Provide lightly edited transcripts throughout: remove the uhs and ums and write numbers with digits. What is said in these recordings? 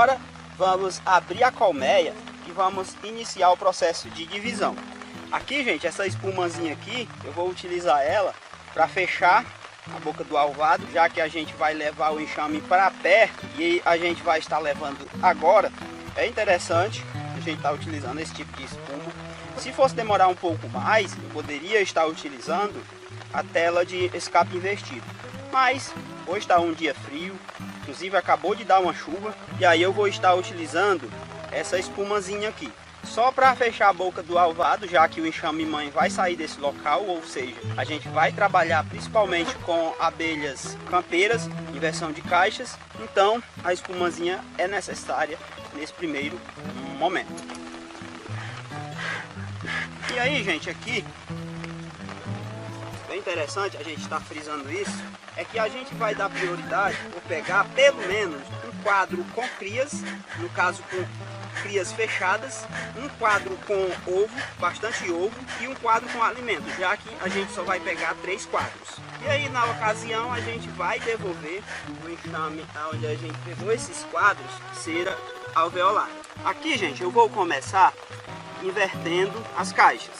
Agora vamos abrir a colmeia e vamos iniciar o processo de divisão. Aqui, gente, essa espumazinha aqui, eu vou utilizar ela para fechar a boca do alvado, já que a gente vai levar o enxame para perto e a gente vai estar levando agora. É interessante a gente estar utilizando esse tipo de espuma. Se fosse demorar um pouco mais, eu poderia estar utilizando a tela de escape invertido. Mas hoje está um dia frio, inclusive acabou de dar uma chuva, e aí eu vou estar utilizando essa espumazinha aqui. Só para fechar a boca do alvado, já que o enxame mãe vai sair desse local, ou seja, a gente vai trabalhar principalmente com abelhas campeiras, em versão de caixas, então a espumazinha é necessária nesse primeiro momento. E aí, gente, aqui, bem interessante a gente estar frisando isso, é que a gente vai dar prioridade por pegar pelo menos um quadro com crias, no caso com crias fechadas, um quadro com ovo, bastante ovo, e um quadro com alimento, já que a gente só vai pegar 3 quadros. E aí, na ocasião, a gente vai devolver o enxame onde a gente pegou esses quadros, cera alveolar. Aqui, gente, eu vou começar invertendo as caixas.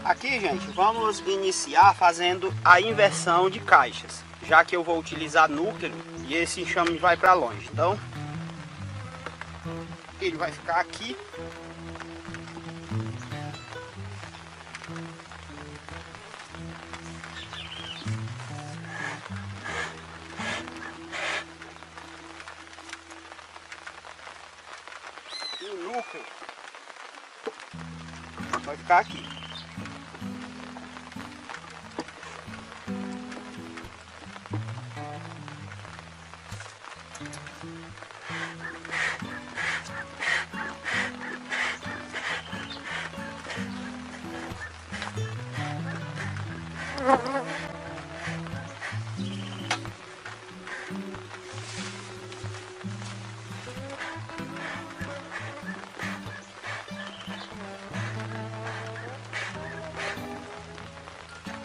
Aqui, gente, vamos iniciar fazendo a inversão de caixas, já que eu vou utilizar núcleo e esse enxame vai para longe. Então, ele vai ficar aqui. E o núcleo vai ficar aqui.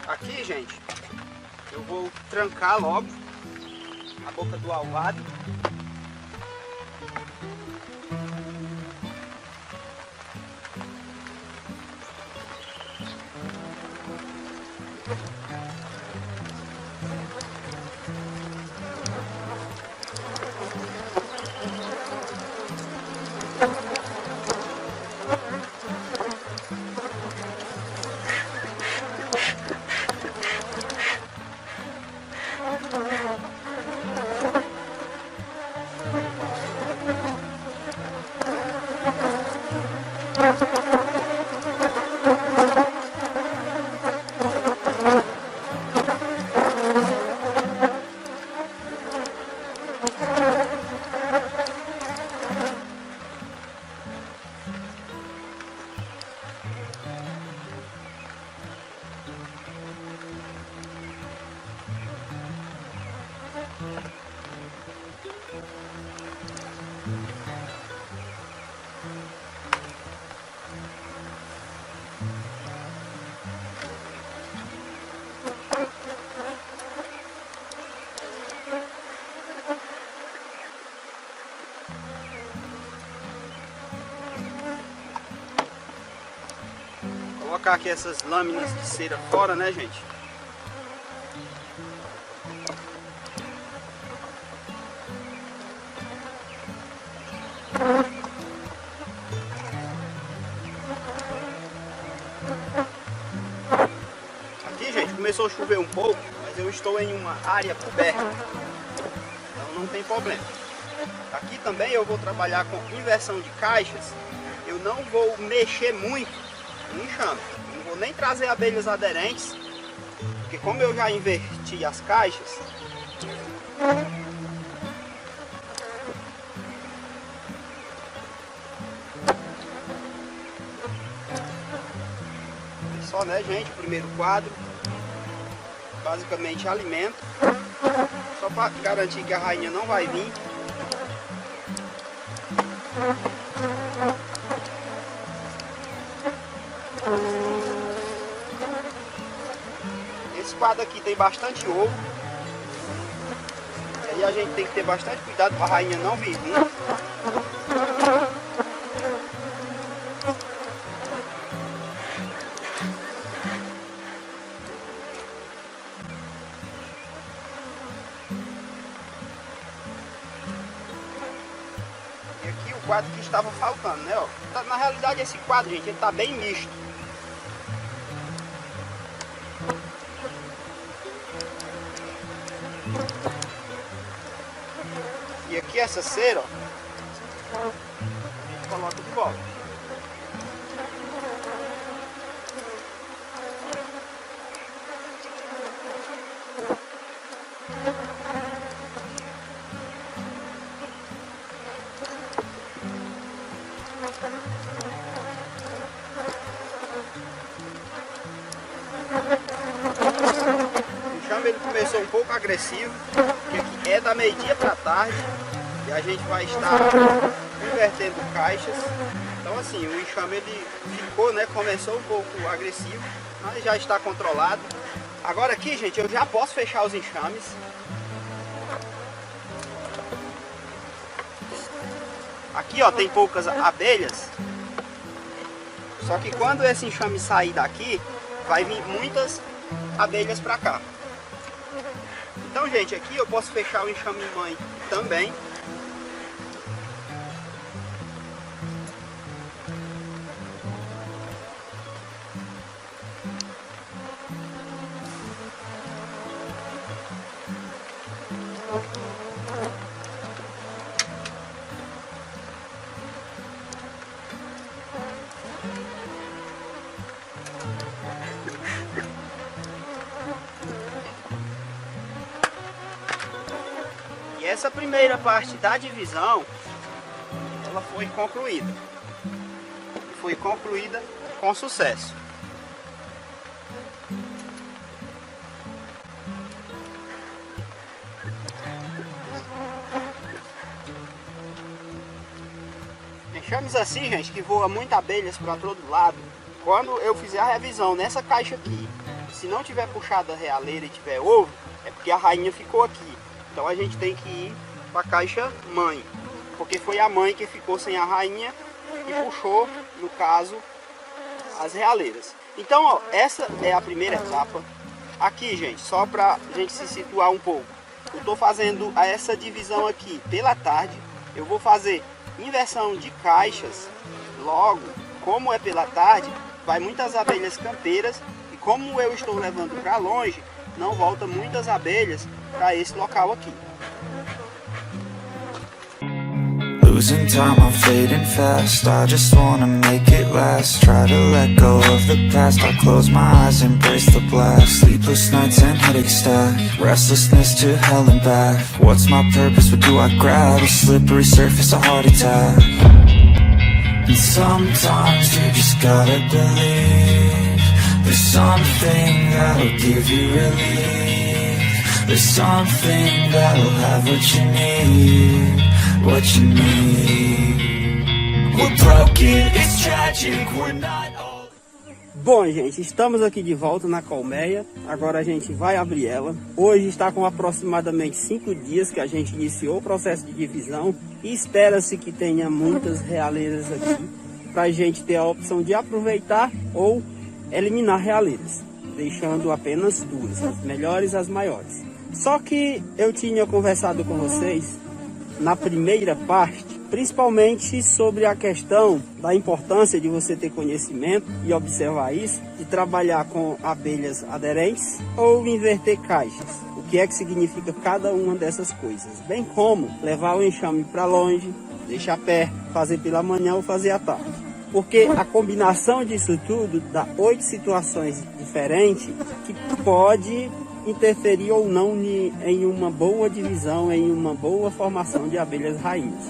Aqui, gente, eu vou trancar logo a boca do alvado. Colocar aqui essas lâminas de cera fora, né, gente? Aqui, gente, começou a chover um pouco, mas eu estou em uma área coberta, então não tem problema. Aqui também eu vou trabalhar com inversão de caixas. Eu não vou mexer muito no enxame, não vou nem trazer abelhas aderentes, porque como eu já inverti as caixas, só, né, gente, o primeiro quadro, basicamente alimento, só para garantir que a rainha não vai vir. Esse quadro aqui tem bastante ovo. E aí a gente tem que ter bastante cuidado para a rainha não vir junto. E aqui o quadro que estava faltando, né? Ó. Na realidade esse quadro, gente, ele tá bem misto. E aqui essa cera, ó, a gente coloca de volta. O enxame ele começou um pouco agressivo, porque aqui é da meio-dia para tarde. E a gente vai estar invertendo caixas. Então assim, o enxame ele ficou, né? Começou um pouco agressivo, mas já está controlado. Agora aqui, gente, eu já posso fechar os enxames. Aqui, ó, tem poucas abelhas. Só que quando esse enxame sair daqui, vai vir muitas abelhas para cá. Então, gente, aqui eu posso fechar o enxame mãe também. E essa primeira parte da divisão, ela foi concluída. Foi concluída com sucesso. Enxames assim, gente, que voa muitas abelhas para todo lado. Quando eu fizer a revisão nessa caixa aqui, se não tiver puxada a realeira e tiver ovo, é porque a rainha ficou aqui. Então a gente tem que ir para a caixa mãe, porque foi a mãe que ficou sem a rainha e puxou, no caso, as realeiras. Então, ó, essa é a primeira etapa. Aqui, gente, só para a gente se situar um pouco, eu estou fazendo essa divisão aqui pela tarde. Eu vou fazer inversão de caixas. Logo, como é pela tarde, vai muitas abelhas campeiras, e como eu estou levando para longe, não volta muitas abelhas para esse local aqui. Losing time, I'm fading fast. I just wanna make it last. Try to let go of the past. I close my eyes, embrace the blast. Sleepless nights and headaches stack. Restlessness to hell and back. What's my purpose? What do I grab? A slippery surface, a heart attack. And sometimes you just gotta believe there's something that'll give you relief. There's something that'll have what you need. What you need. We're broken, it's tragic, we're not all... Bom, gente, estamos aqui de volta na colmeia. Agora a gente vai abrir ela. Hoje está com aproximadamente 5 dias que a gente iniciou o processo de divisão. E espera-se que tenha muitas realeiras aqui, para a gente ter a opção de aproveitar ou eliminar realeiras, deixando apenas 2, as melhores e as maiores. Só que eu tinha conversado com vocês na primeira parte, principalmente sobre a questão da importância de você ter conhecimento e observar isso, de trabalhar com abelhas aderentes ou inverter caixas. O que é que significa cada uma dessas coisas, bem como levar o enxame para longe, deixar perto, fazer pela manhã ou fazer à tarde. Porque a combinação disso tudo dá 8 situações diferentes que pode interferir ou não em uma boa divisão, em uma boa formação de abelhas rainhas.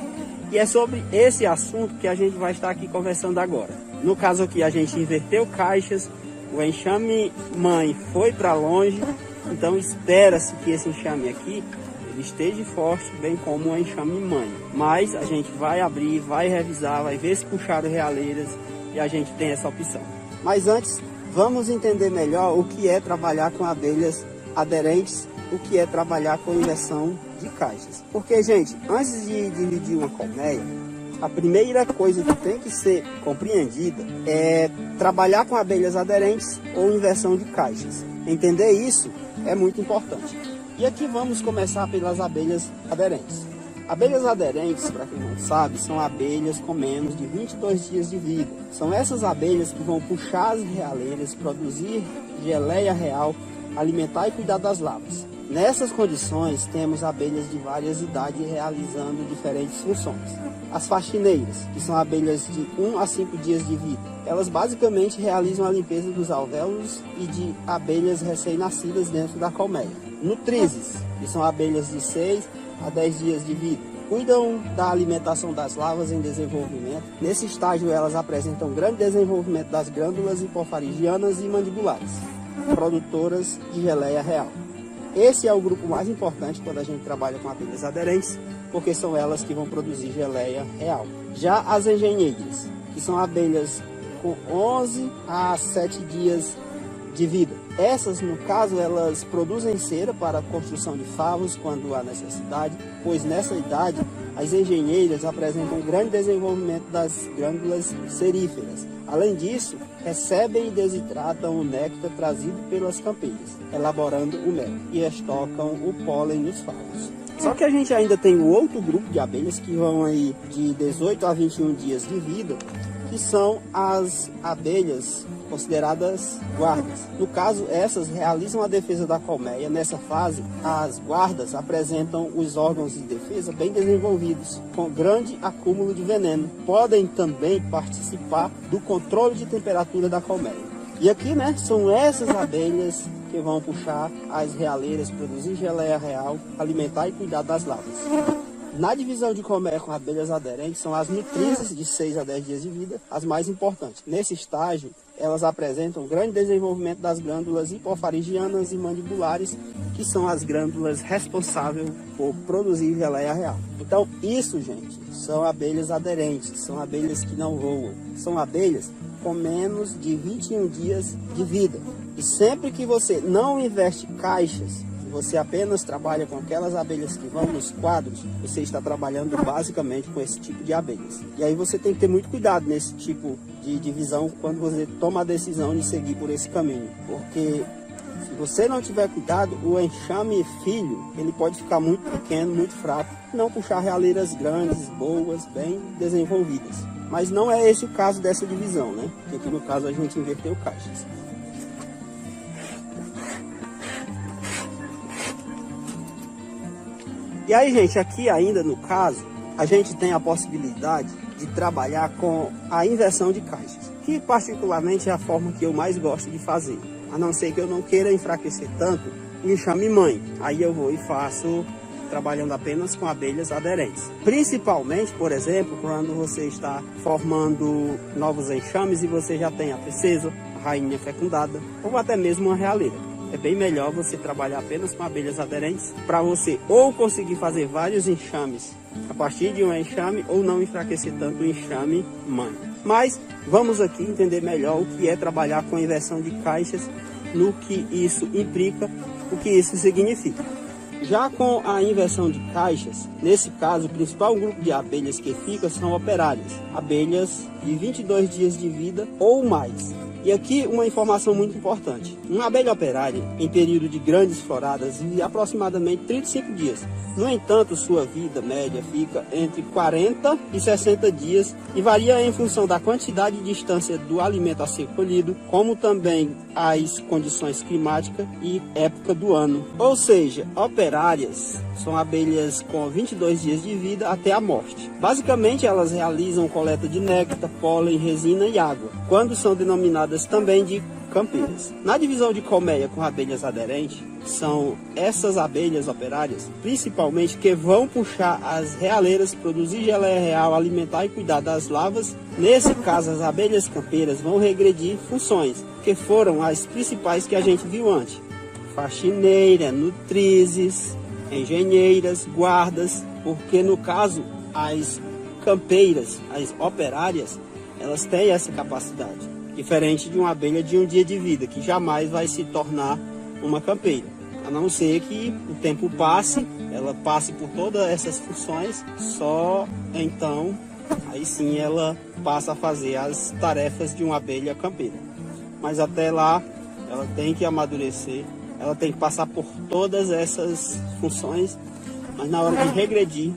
E é sobre esse assunto que a gente vai estar aqui conversando agora. No caso aqui a gente inverteu caixas, o enxame mãe foi para longe, então espera-se que esse enxame aqui ele esteja forte, bem como o enxame mãe. Mas a gente vai abrir, vai revisar, vai ver se puxaram realeiras e a gente tem essa opção. Mas antes, vamos entender melhor o que é trabalhar com abelhas aderentes, o que é trabalhar com inversão de caixas. Porque, gente, antes de dividir uma colmeia, a primeira coisa que tem que ser compreendida é trabalhar com abelhas aderentes ou inversão de caixas. Entender isso é muito importante. E aqui vamos começar pelas abelhas aderentes. Abelhas aderentes, para quem não sabe, são abelhas com menos de 22 dias de vida. São essas abelhas que vão puxar as realeiras, produzir geleia real, alimentar e cuidar das larvas. Nessas condições, temos abelhas de várias idades realizando diferentes funções. As faxineiras, que são abelhas de 1 a 5 dias de vida. Elas basicamente realizam a limpeza dos alvéolos e de abelhas recém-nascidas dentro da colmeia. Nutrizes, que são abelhas de 6 a 10 dias de vida. Cuidam da alimentação das larvas em desenvolvimento. Nesse estágio, elas apresentam grande desenvolvimento das glândulas hipofaringianas e mandibulares, produtoras de geleia real. Esse é o grupo mais importante quando a gente trabalha com abelhas aderentes, porque são elas que vão produzir geleia real. Já as engenheiras, que são abelhas com 11 a 7 dias de vida. Essas, no caso, elas produzem cera para a construção de favos quando há necessidade, pois nessa idade as engenheiras apresentam um grande desenvolvimento das glândulas seríferas. Além disso, recebem e desidratam o néctar trazido pelas campeiras, elaborando o mel, e estocam o pólen nos favos. Só que a gente ainda tem um outro grupo de abelhas que vão aí de 18 a 21 dias de vida, que são as abelhas consideradas guardas. No caso, essas realizam a defesa da colmeia. Nessa fase, as guardas apresentam os órgãos de defesa bem desenvolvidos, com grande acúmulo de veneno. Podem também participar do controle de temperatura da colmeia. E aqui, né, são essas abelhas que vão puxar as realeiras, produzir geleia real, alimentar e cuidar das larvas. Na divisão de colmeia com abelhas aderentes, são as nutrizes de 6 a 10 dias de vida, as mais importantes. Nesse estágio, elas apresentam grande desenvolvimento das glândulas hipofaringianas e mandibulares, que são as glândulas responsáveis por produzir geleia real. Então, isso, gente, são abelhas aderentes, são abelhas que não voam, são abelhas com menos de 21 dias de vida. E sempre que você não investe caixas, você apenas trabalha com aquelas abelhas que vão nos quadros, você está trabalhando basicamente com esse tipo de abelhas. E aí você tem que ter muito cuidado nesse tipo de divisão quando você toma a decisão de seguir por esse caminho. Porque se você não tiver cuidado, o enxame filho, ele pode ficar muito pequeno, muito fraco, não puxar realeiras grandes, boas, bem desenvolvidas. Mas não é esse o caso dessa divisão, né? Porque aqui no caso a gente inverteu caixas. E aí, gente, aqui ainda no caso, a gente tem a possibilidade de trabalhar com a inversão de caixas, que particularmente é a forma que eu mais gosto de fazer, a não ser que eu não queira enfraquecer tanto o enxame mãe. Aí eu vou e faço trabalhando apenas com abelhas aderentes. Principalmente, por exemplo, quando você está formando novos enxames e você já tem a princesa, a rainha fecundada, ou até mesmo uma realeira. É bem melhor você trabalhar apenas com abelhas aderentes para você ou conseguir fazer vários enxames a partir de um enxame ou não enfraquecer tanto o enxame mãe. Mas vamos aqui entender melhor o que é trabalhar com inversão de caixas, no que isso implica, o que isso significa. Já com a inversão de caixas, nesse caso, o principal grupo de abelhas que fica são operárias, abelhas de 22 dias de vida ou mais. E aqui uma informação muito importante. Uma abelha operária, em período de grandes floradas, vive aproximadamente 35 dias. No entanto, sua vida média fica entre 40 e 60 dias e varia em função da quantidade e distância do alimento a ser colhido, como também as condições climáticas e época do ano. Ou seja, operárias são abelhas com 22 dias de vida até a morte. Basicamente, elas realizam coleta de néctar, pólen, resina e água, quando são denominadas também de campeiras. Na divisão de colmeia com abelhas aderentes, são essas abelhas operárias, principalmente, que vão puxar as realeiras, produzir geleia real, alimentar e cuidar das larvas. Nesse caso, as abelhas campeiras vão regredir funções, que foram as principais que a gente viu antes: faxineira, nutrizes, engenheiras, guardas, porque no caso, as campeiras, as operárias, elas têm essa capacidade. Diferente de uma abelha de um dia de vida, que jamais vai se tornar uma campeira. A não ser que o tempo passe, ela passe por todas essas funções, só então, aí sim ela passa a fazer as tarefas de uma abelha campeira. Mas até lá, ela tem que amadurecer, ela tem que passar por todas essas funções, mas na hora de regredir,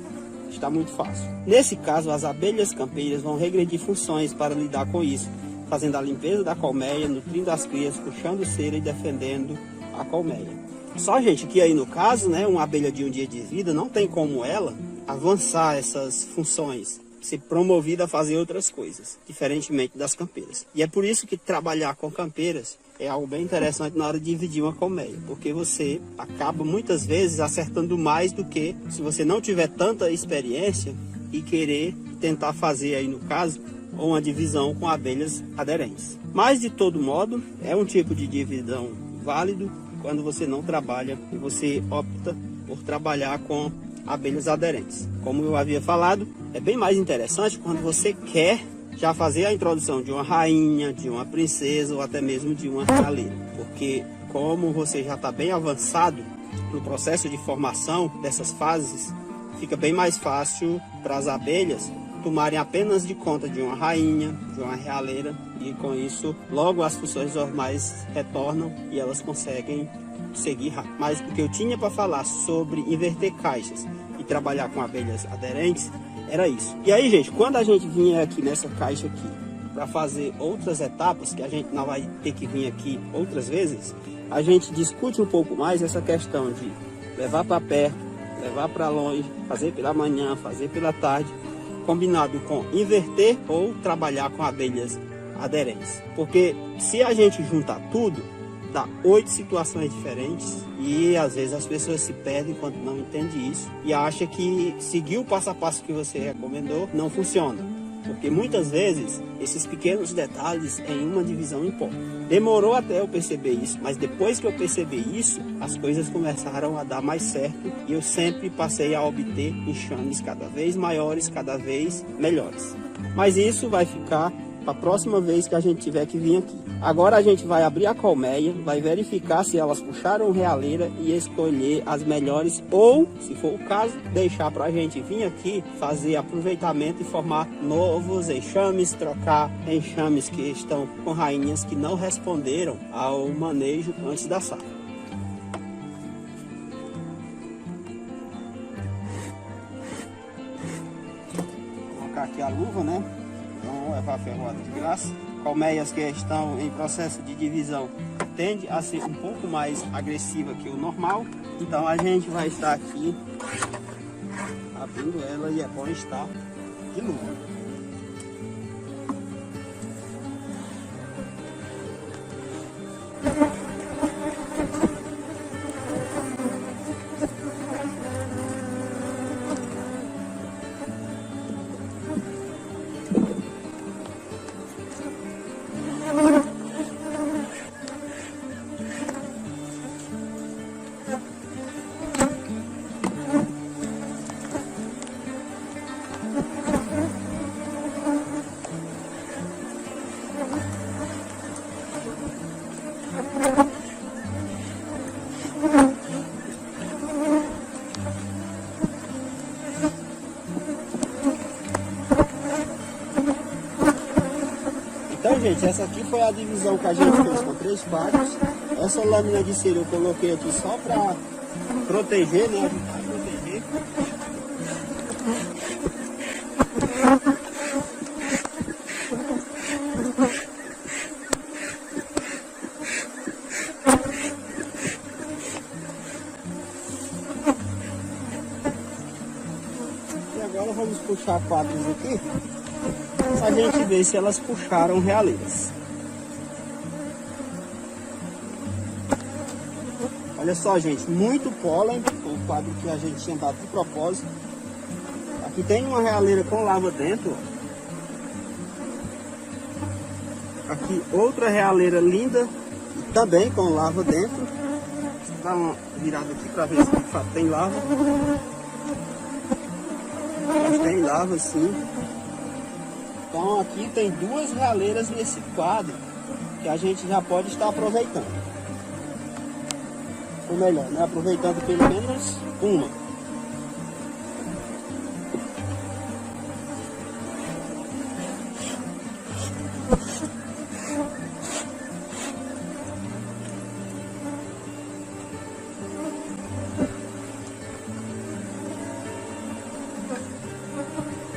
está muito fácil. Nesse caso, as abelhas campeiras vão regredir funções para lidar com isso, fazendo a limpeza da colmeia, nutrindo as crias, puxando cera e defendendo a colmeia. Só, gente, que aí no caso, né, uma abelha de um dia de vida não tem como ela avançar essas funções, ser promovida a fazer outras coisas, diferentemente das campeiras. E é por isso que trabalhar com campeiras é algo bem interessante na hora de dividir uma colmeia, porque você acaba muitas vezes acertando mais do que se você não tiver tanta experiência e querer tentar fazer aí no caso uma divisão com abelhas aderentes. Mas de todo modo é um tipo de divisão válido quando você não trabalha e você opta por trabalhar com abelhas aderentes. Como eu havia falado, é bem mais interessante quando você quer já fazer a introdução de uma rainha, de uma princesa ou até mesmo de uma realeira. Porque como você já está bem avançado no processo de formação dessas fases, fica bem mais fácil para as abelhas tomarem apenas de conta de uma rainha, de uma realeira, e com isso logo as funções normais retornam e elas conseguem seguir rápido. Mas o que eu tinha para falar sobre inverter caixas e trabalhar com abelhas aderentes era isso. E aí, gente, quando a gente vinha aqui nessa caixa aqui para fazer outras etapas, que a gente não vai ter que vir aqui outras vezes, a gente discute um pouco mais essa questão de levar para perto, levar para longe, fazer pela manhã, fazer pela tarde, combinado com inverter ou trabalhar com abelhas aderentes. Porque se a gente juntar tudo, dá 8 situações diferentes e às vezes as pessoas se perdem quando não entendem isso e acham que seguir o passo a passo que você recomendou não funciona. Porque muitas vezes esses pequenos detalhes em uma divisão importam. Demorou até eu perceber isso, mas depois que eu percebi isso, as coisas começaram a dar mais certo e eu sempre passei a obter enxames cada vez maiores, cada vez melhores. Mas isso vai ficar para a próxima vez que a gente tiver que vir aqui. Agora a gente vai abrir a colmeia, vai verificar se elas puxaram realeira e escolher as melhores ou, se for o caso, deixar para a gente vir aqui fazer aproveitamento e formar novos enxames, trocar enxames que estão com rainhas que não responderam ao manejo antes da safra. Vou colocar aqui a luva, né? Não levar ferroada de graça. Colmeias que estão em processo de divisão tende a ser um pouco mais agressiva que o normal, então a gente vai estar aqui abrindo ela e é bom estar de luva. Então, gente, essa aqui foi a divisão que a gente fez com 3 partes. Essa lâmina de cera eu coloquei aqui só para proteger, né? Proteger. E agora vamos puxar quadros aqui, a gente ver se elas puxaram realeiras. Olha só, gente, muito pólen, o quadro que a gente tinha dado de propósito. Aqui tem uma realeira com lava dentro. Aqui outra realeira linda, também com lava dentro. Vou dar uma virada aqui para ver se de fato tem lava. Mas tem lava sim. Então aqui tem 2 realeiras nesse quadro que a gente já pode estar aproveitando. Ou melhor, né? Aproveitando pelo menos uma.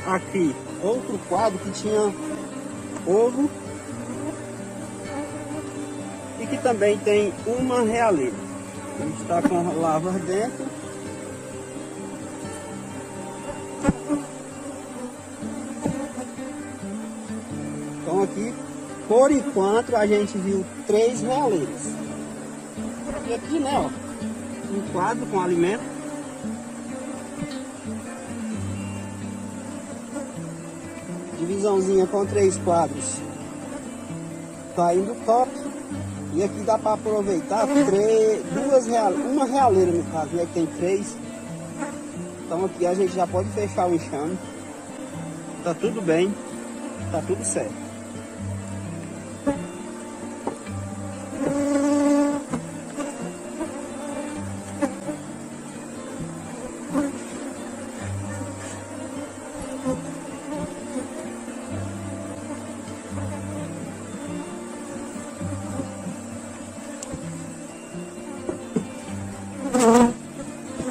Aqui, outro quadro que tinha ovo e que também tem uma realeira. A gente está com lavas dentro. Então aqui, por enquanto, a gente viu 3 realeiras. E aqui, né, ó, um quadro com alimento. Divisãozinha com 3 quadros, tá indo top. E aqui dá para aproveitar uma realeira no caso, né, que tem 3. Então aqui a gente já pode fechar o enxame. Tá tudo bem, tá tudo certo.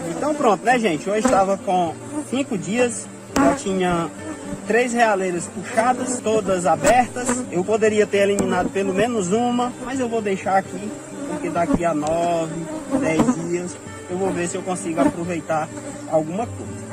Então pronto, né, gente? Hoje estava com 5 dias, já tinha 3 realeiras puxadas, todas abertas. Eu poderia ter eliminado pelo menos uma, mas eu vou deixar aqui, porque daqui a 9, 10 dias eu vou ver se eu consigo aproveitar alguma coisa.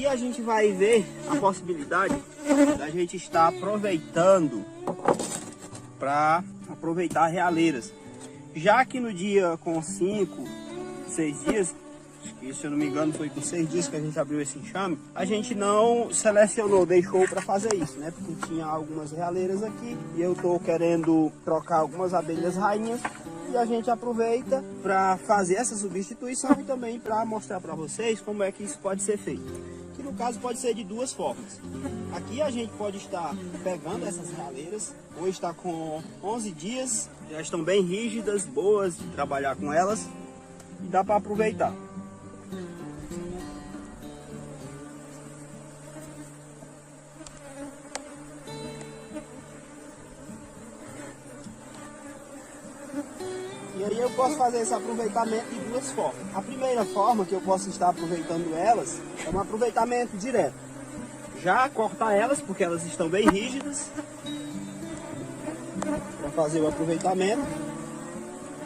A gente vai ver a possibilidade da gente estar aproveitando para aproveitar realeiras, já que no dia com 5, 6 dias, que se eu não me engano foi com 6 dias que a gente abriu esse enxame, a gente não selecionou, deixou para fazer isso, né? Porque tinha algumas realeiras aqui e eu tô querendo trocar algumas abelhas rainhas. E a gente aproveita para fazer essa substituição e também para mostrar para vocês como é que isso pode ser feito. Que no caso pode ser de 2 formas. Aqui a gente pode estar pegando essas realeiras. Hoje está com 11 dias, já estão bem rígidas, boas de trabalhar com elas. E dá para aproveitar. E aí eu posso fazer esse aproveitamento de 2 formas. A primeira forma que eu posso estar aproveitando elas é um aproveitamento direto. Já cortar elas, porque elas estão bem rígidas. Para fazer o aproveitamento.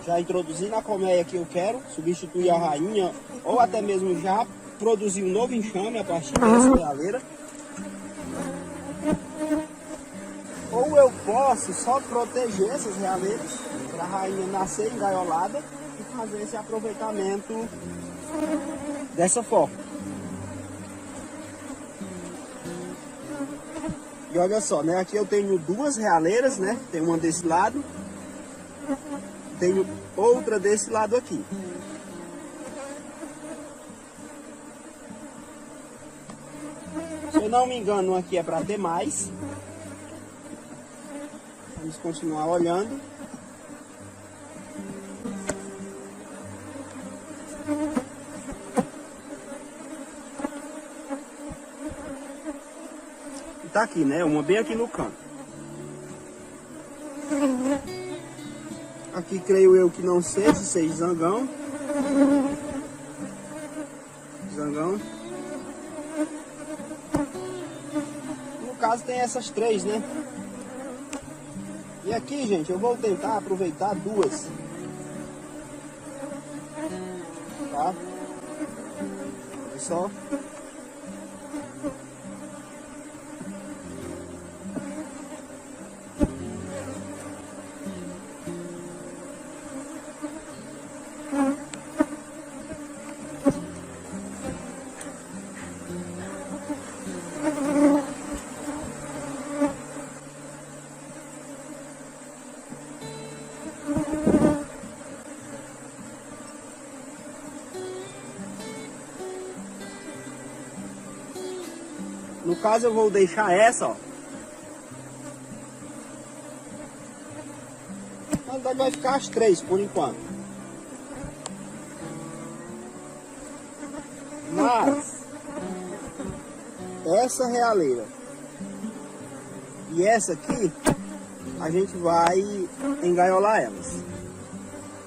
Já introduzir na colmeia que eu quero, substituir a rainha, ou até mesmo já produzir um novo enxame a partir dessa realeira. Ou eu posso só proteger essas realeiras para a rainha nascer engaiolada e fazer esse aproveitamento dessa forma. E olha só, né? Aqui eu tenho duas realeiras, né? Tem uma desse lado. Tenho outra desse lado aqui. Se eu não me engano, aqui é para ter mais. Vamos continuar olhando. E tá aqui, né? Uma bem aqui no canto. Aqui creio eu que não seja zangão. Zangão. No caso tem essas três, né? E aqui, gente, eu vou tentar aproveitar duas. Tá? Olha só. No caso eu vou deixar essa, ó. Na verdade vai ficar as três por enquanto. Mas essa realeira e essa aqui a gente vai engaiolar elas.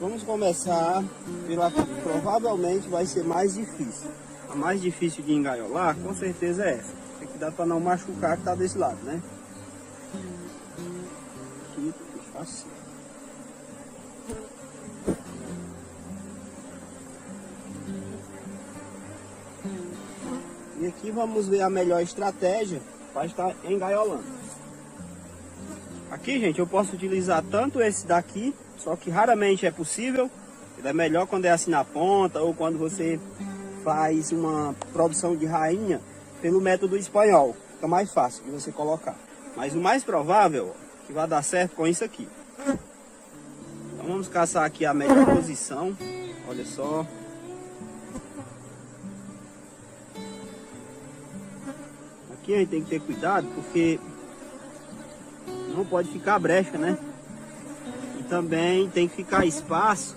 Vamos começar pela que provavelmente vai ser mais difícil. A mais difícil de engaiolar com certeza é essa. Tem que dar para não machucar que tá desse lado, né? Aqui, deixa assim. E aqui vamos ver a melhor estratégia para estar engaiolando. Aqui, gente, eu posso utilizar tanto esse daqui, só que raramente é possível. Ele é melhor quando é assim na ponta ou quando você faz uma produção de rainha pelo método espanhol. Fica mais fácil de você colocar. Mas o mais provável é que vai dar certo com isso aqui. Então vamos caçar aqui a melhor posição. Olha só. Aqui a gente tem que ter cuidado porque não pode ficar brecha, né? E também tem que ficar espaço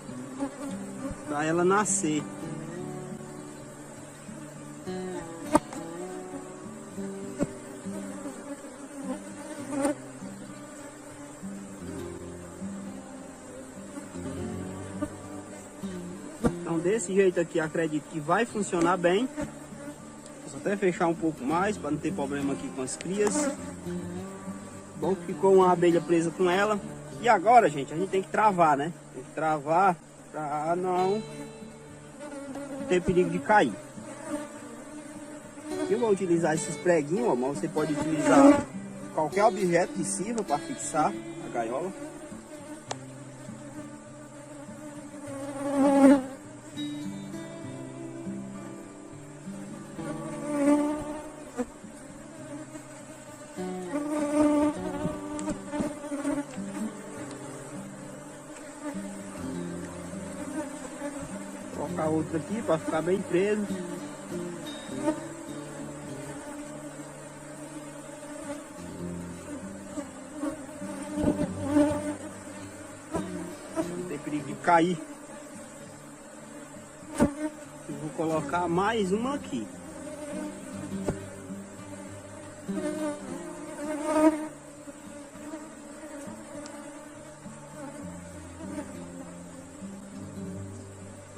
para ela nascer. Então desse jeito aqui acredito que vai funcionar bem. Vou até fechar um pouco mais para não ter problema aqui com as crias. Bom que ficou uma abelha presa com ela. E agora, gente, a gente tem que travar, né? Tem que travar para não ter perigo de cair. Eu vou utilizar esses preguinhos, ó, mas você pode utilizar qualquer objeto que sirva para fixar a gaiola. Colocar outra aqui para ficar bem preso. Não tem perigo de cair. Eu vou colocar mais uma aqui.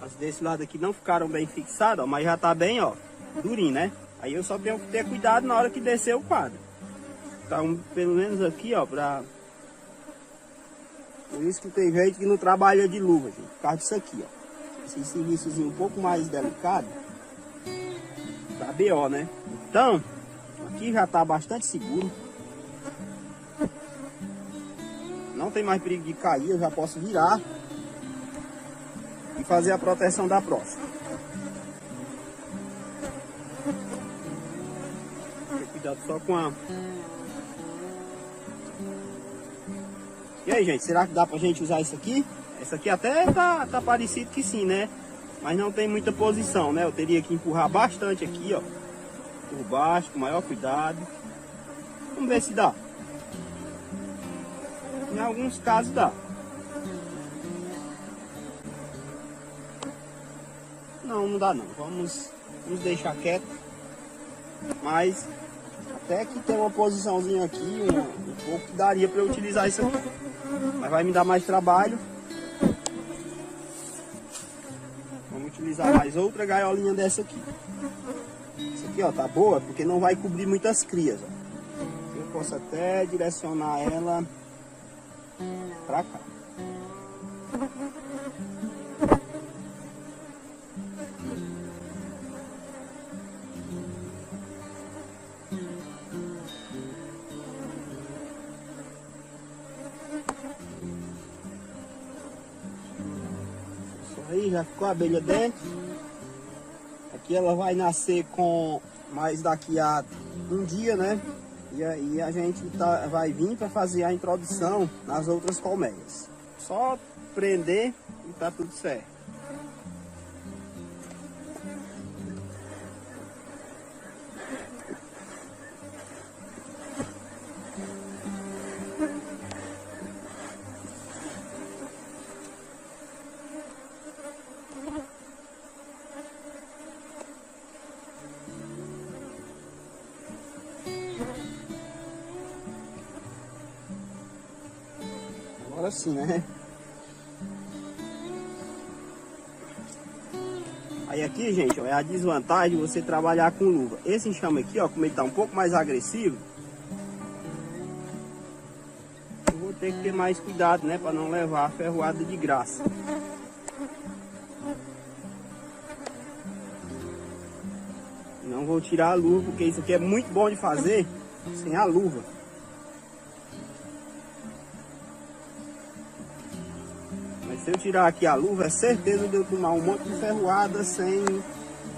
As desse lado aqui não ficaram bem fixadas, ó, mas já tá bem, ó, durinho, né? Aí eu só tenho que ter cuidado na hora que descer o quadro. Então, pelo menos aqui, ó, pra... Por isso que tem gente que não trabalha de luva, gente, por causa disso aqui, ó. Esse serviçozinho um pouco mais delicado, tá BO, né? Então, aqui já tá bastante seguro. Não tem mais perigo de cair, eu já posso virar e fazer a proteção da próxima. Ter cuidado só com E aí, gente, será que dá pra gente usar isso aqui? Essa aqui até tá parecido que sim, né? Mas não tem muita posição, né? Eu teria que empurrar bastante aqui, ó. Por baixo, com maior cuidado. Vamos ver se dá. Em alguns casos dá. Não dá não. Vamos deixar quieto. Mas até que tem uma posiçãozinha aqui, um pouco que daria para eu utilizar isso aqui. Mas vai me dar mais trabalho. Vamos utilizar mais outra gaiolinha dessa aqui. Essa aqui, ó, tá boa porque não vai cobrir muitas crias, ó. Eu posso até direcionar ela pra cá. Isso aí, já ficou a abelha dentro. Aqui ela vai nascer com mais daqui a um dia, né? E aí a gente vai vir para fazer a introdução nas outras colmeias. Só prender e tá tudo certo. Agora sim, né? Aí aqui, gente, ó, é a desvantagem de você trabalhar com luva. Esse enxame aqui, ó, como ele tá um pouco mais agressivo, eu vou ter que ter mais cuidado, né, para não levar a ferroada de graça. Não vou tirar a luva, porque isso aqui é muito bom de fazer sem a luva. Mas se eu tirar aqui a luva, é certeza de eu tomar um monte de ferroada sem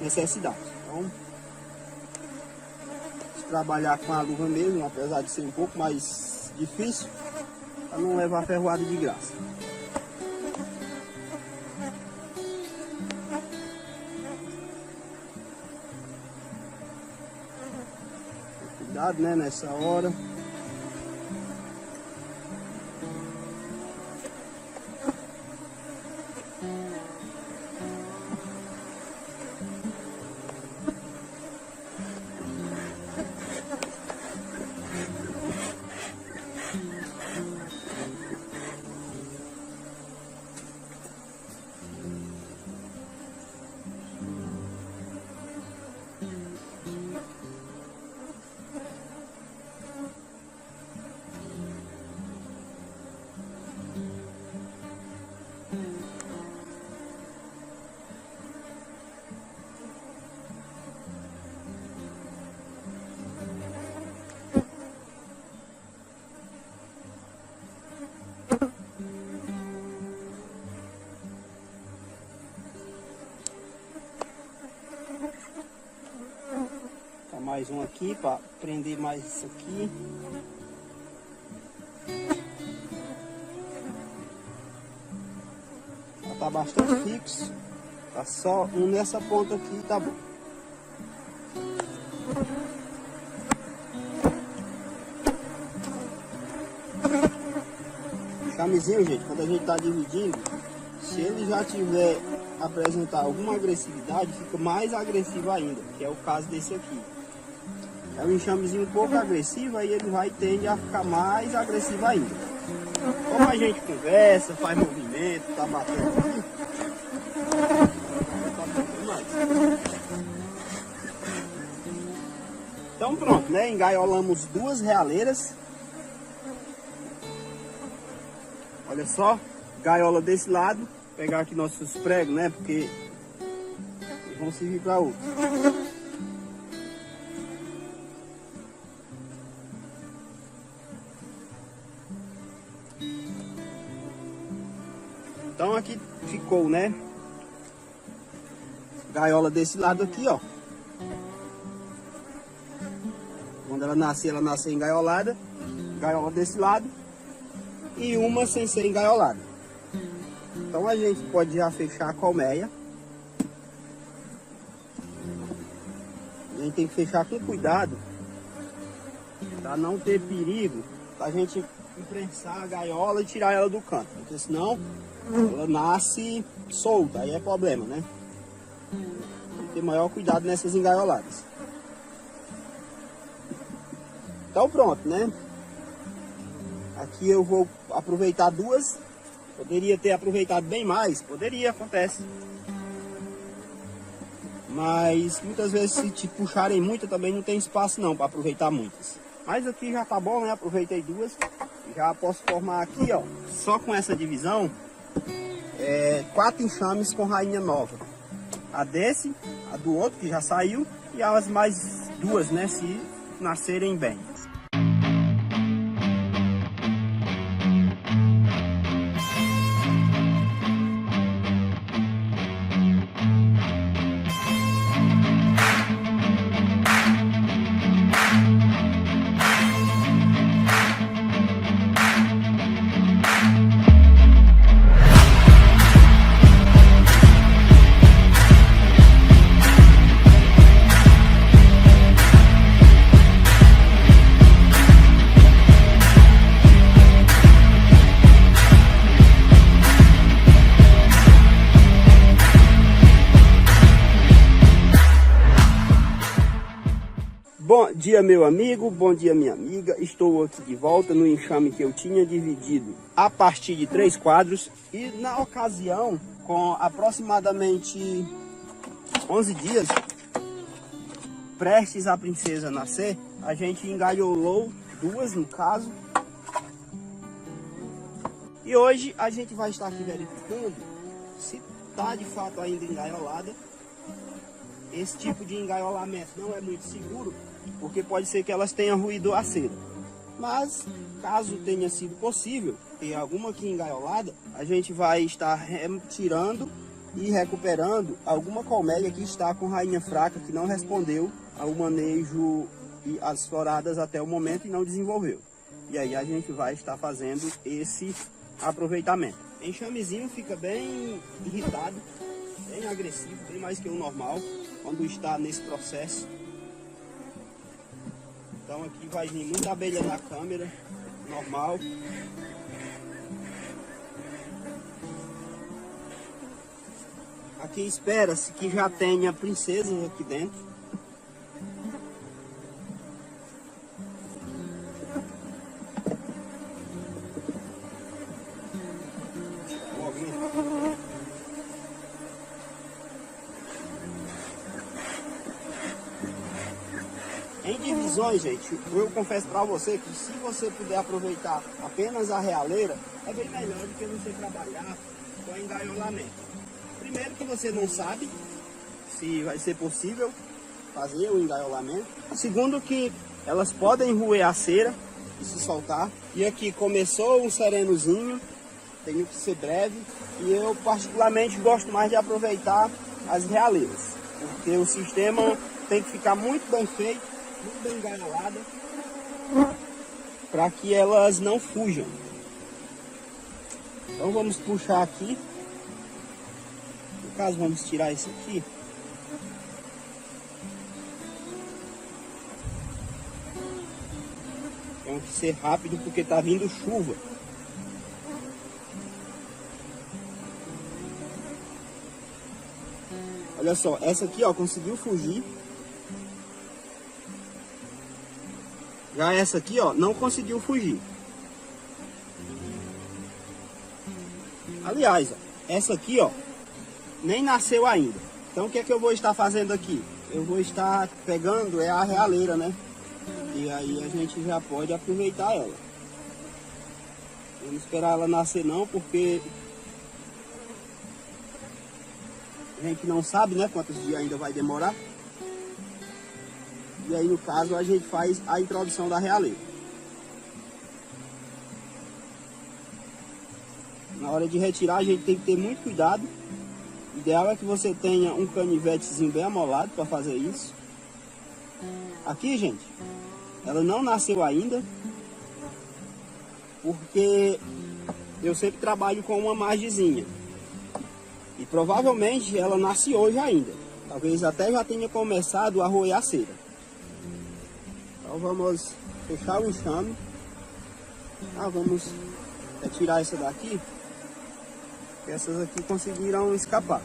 necessidade. Então, vou trabalhar com a luva mesmo, apesar de ser um pouco mais difícil, para não levar ferroada de graça. Cuidado, né, nessa hora. Mais um aqui para prender mais isso aqui. Já tá bastante fixo. Tá só um nessa ponta aqui e tá bom. O chamezinho, gente, quando a gente tá dividindo, se ele já tiver apresentar alguma agressividade, fica mais agressivo ainda, que é o caso desse aqui. É um enxamezinho um pouco agressivo, aí ele vai tender a ficar mais agressivo ainda. Como a gente conversa, faz movimento, tá batendo aqui, tá batendo mais. Então pronto, né? Engaiolamos duas realeiras. Olha só, gaiola desse lado. Vou pegar aqui nossos pregos, né? Porque vão servir para outro. Então aqui ficou, né? Gaiola desse lado aqui, ó. Quando ela nasceu engaiolada. Gaiola desse lado. e uma sem ser engaiolada. Então a gente pode já fechar a colmeia. A gente tem que fechar com cuidado para não ter perigo, para a gente imprensar a gaiola e tirar ela do canto, porque senão ela nasce solta, aí é problema, né? Tem que ter maior cuidado nessas engaioladas. Então pronto, né? Aqui eu vou aproveitar duas. Poderia ter aproveitado bem mais, poderia, acontece. Mas muitas vezes se te puxarem muito também não tem espaço não para aproveitar muitas. Mas aqui já tá bom, né? Aproveitei duas. Já posso formar aqui, ó, só com essa divisão, 4 enxames com rainha nova. A desse, a do outro que já saiu e as mais duas, né? Se nascerem bem. Bom dia, meu amigo, bom dia, minha amiga. Estou aqui de volta no enxame que eu tinha dividido a partir de 3 quadros. E na ocasião, com aproximadamente 11 dias, prestes a princesa nascer, a gente engaiolou duas no caso. E hoje a gente vai estar aqui verificando se está de fato ainda engaiolada. Esse tipo de engaiolamento não é muito seguro, porque pode ser que elas tenham ruído a cera. Mas, caso tenha sido possível ter alguma aqui engaiolada, a gente vai estar retirando e recuperando alguma colmeia que está com rainha fraca, que não respondeu ao manejo e as floradas até o momento e não desenvolveu. E aí a gente vai estar fazendo esse aproveitamento. O enxamezinho fica bem irritado, bem agressivo, bem mais que o normal, quando está nesse processo. Então aqui vai vir muita abelha na câmera, normal. Aqui espera-se que já tenha princesas aqui dentro. Em divisões, gente, eu confesso para você que se você puder aproveitar apenas a realeira, é bem melhor do que você trabalhar com engaiolamento. Primeiro que você não sabe se vai ser possível fazer o engaiolamento. Segundo que elas podem roer a cera e se soltar. E aqui começou um serenozinho, tenho que ser breve. E eu particularmente gosto mais de aproveitar as realeiras, porque o sistema tem que ficar muito bem feito, muito bem engaiolada, para que elas não fujam. Então vamos puxar aqui. No caso, vamos tirar esse aqui. Tem que ser rápido porque tá vindo chuva. Olha só, essa aqui ó, conseguiu fugir. Já essa aqui ó, não conseguiu fugir. Aliás, ó, essa aqui ó, nem nasceu ainda. Então o que é que eu vou estar fazendo aqui? Eu vou estar pegando a realeira, né? E aí a gente já pode aproveitar ela. Não esperar ela nascer não, porque a gente não sabe, né, quantos dias ainda vai demorar. E aí no caso a gente faz a introdução da realeira. Na hora de retirar a gente tem que ter muito cuidado. O ideal é que você tenha um canivetezinho bem amolado para fazer isso. Aqui, gente, ela não nasceu ainda. porque eu sempre trabalho com uma margenzinha. E provavelmente ela nasce hoje ainda. Talvez até já tenha começado a roer a cera. Então vamos fechar o enxame. Vamos tirar essa daqui. Porque essas aqui conseguiram escapar.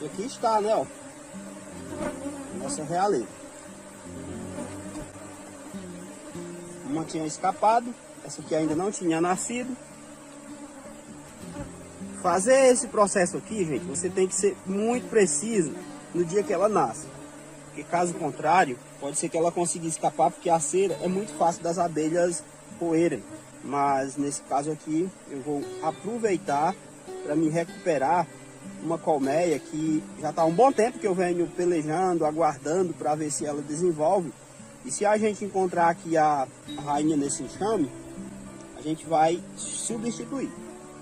E aqui está, né, ó, nossa realeira. Uma tinha escapado, essa aqui ainda não tinha nascido. Fazer esse processo aqui, gente, você tem que ser muito preciso no dia que ela nasce. Porque caso contrário, pode ser que ela consiga escapar, porque a cera é muito fácil das abelhas roerem. Mas nesse caso aqui, eu vou aproveitar para me recuperar uma colmeia que já está há um bom tempo que eu venho pelejando, aguardando para ver se ela desenvolve. E se a gente encontrar aqui a rainha nesse enxame, a gente vai substituir.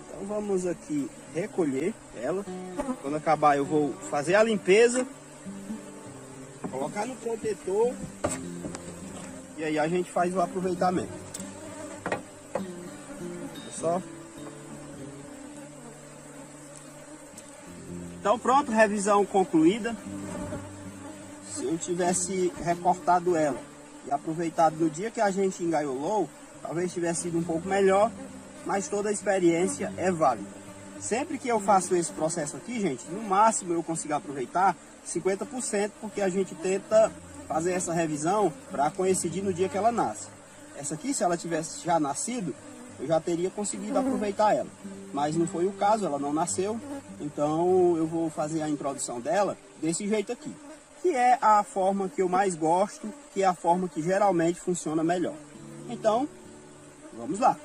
Então vamos aqui recolher ela. Quando acabar eu vou fazer a limpeza, colocar no protetor e aí a gente faz o aproveitamento. Só. Então pronto, revisão concluída. Se eu tivesse recortado ela e aproveitado no dia que a gente engaiolou, talvez tivesse sido um pouco melhor, mas toda a experiência é válida. Sempre que eu faço esse processo aqui, gente, no máximo eu consigo aproveitar 50%, porque a gente tenta fazer essa revisão para coincidir no dia que ela nasce. Essa aqui, se ela tivesse já nascido, eu já teria conseguido aproveitar ela. Mas não foi o caso, ela não nasceu. Então eu vou fazer a introdução dela desse jeito aqui, que é a forma que eu mais gosto, que é a forma que geralmente funciona melhor. Então, vamos lá.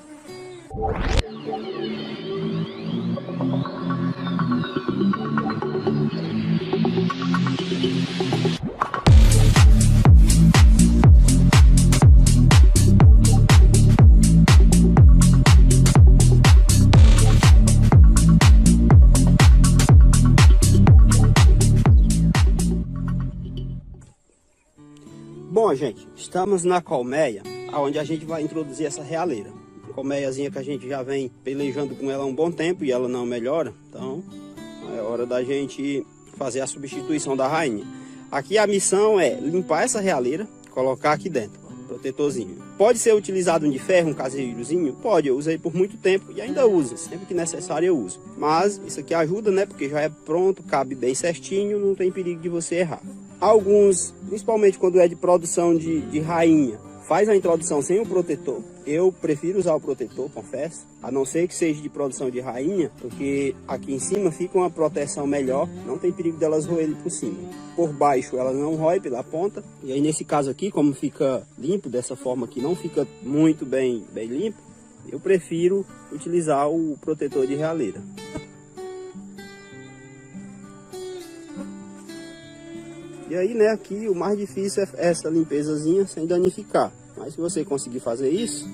Bom, gente, estamos na colmeia, onde a gente vai introduzir essa realeira. Colmeiazinha que a gente já vem pelejando com ela há um bom tempo e ela não melhora. Então, é hora da gente fazer a substituição da rainha. Aqui a missão é limpar essa realeira, colocar aqui dentro, protetorzinho. Pode ser utilizado um de ferro, um caseirozinho? Pode, eu usei por muito tempo e ainda uso. Sempre que necessário eu uso. Mas isso aqui ajuda, né? Porque já é pronto, cabe bem certinho, não tem perigo de você errar. Alguns, principalmente quando é de produção de rainha, faz a introdução sem o protetor. Eu prefiro usar o protetor, confesso, a não ser que seja de produção de rainha, porque aqui em cima fica uma proteção melhor, não tem perigo delas roerem por cima. Por baixo ela não rói pela ponta, e aí nesse caso aqui, como fica limpo, dessa forma que não fica muito bem limpo, eu prefiro utilizar o protetor de realeira. E aí, né, aqui o mais difícil é essa limpezazinha sem danificar. Mas se você conseguir fazer isso,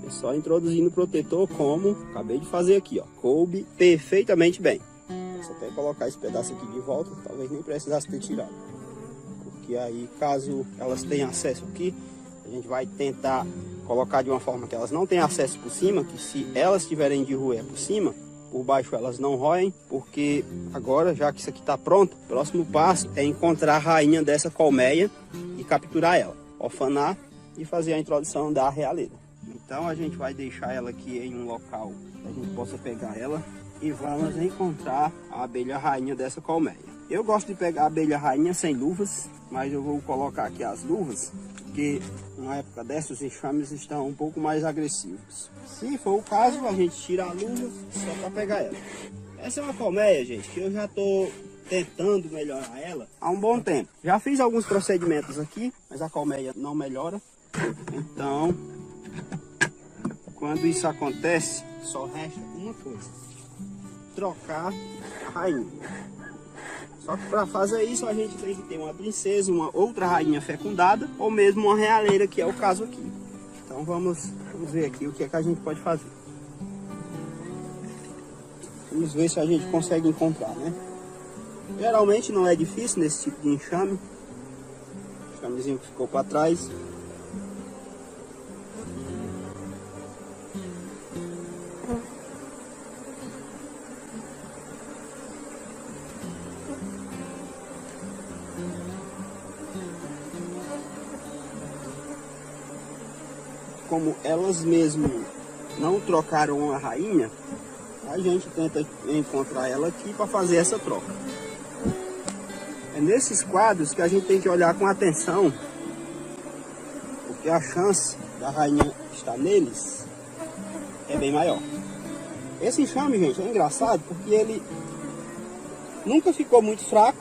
é só introduzir no protetor como acabei de fazer aqui, ó. Coube perfeitamente bem. Posso até colocar esse pedaço aqui de volta, talvez nem precisasse ter tirado. Porque aí, caso elas tenham acesso aqui, a gente vai tentar colocar de uma forma que elas não tenham acesso por cima, que se elas tiverem de roer por cima, por baixo elas não roem, porque agora, já que isso aqui está pronto, o próximo passo é encontrar a rainha dessa colmeia e capturar ela, orfanar e fazer a introdução da realeira. Então a gente vai deixar ela aqui em um local que a gente possa pegar ela e vamos encontrar a abelha rainha dessa colmeia. Eu gosto de pegar a abelha rainha sem luvas, mas eu vou colocar aqui as luvas, porque na época dessa os enxames estão um pouco mais agressivos. Se for o caso, a gente tira a luva só para pegar ela. Essa é uma colmeia, gente, que eu já estou tentando melhorar ela há um bom tempo. Já fiz alguns procedimentos aqui, mas a colmeia não melhora. Então, quando isso acontece, só resta uma coisa: trocar a rainha. Só que para fazer isso a gente tem que ter uma princesa, uma outra rainha fecundada, ou mesmo uma realeira, que é o caso aqui. Então vamos ver aqui o que é que a gente pode fazer. Vamos ver se a gente consegue encontrar, né? Geralmente não é difícil nesse tipo de enxame. O enxamezinho que ficou para trás. Como elas mesmo não trocaram a rainha, a gente tenta encontrar ela aqui para fazer essa troca. É nesses quadros que a gente tem que olhar com atenção, porque a chance da rainha estar neles é bem maior. Esse enxame, gente, é engraçado porque ele nunca ficou muito fraco,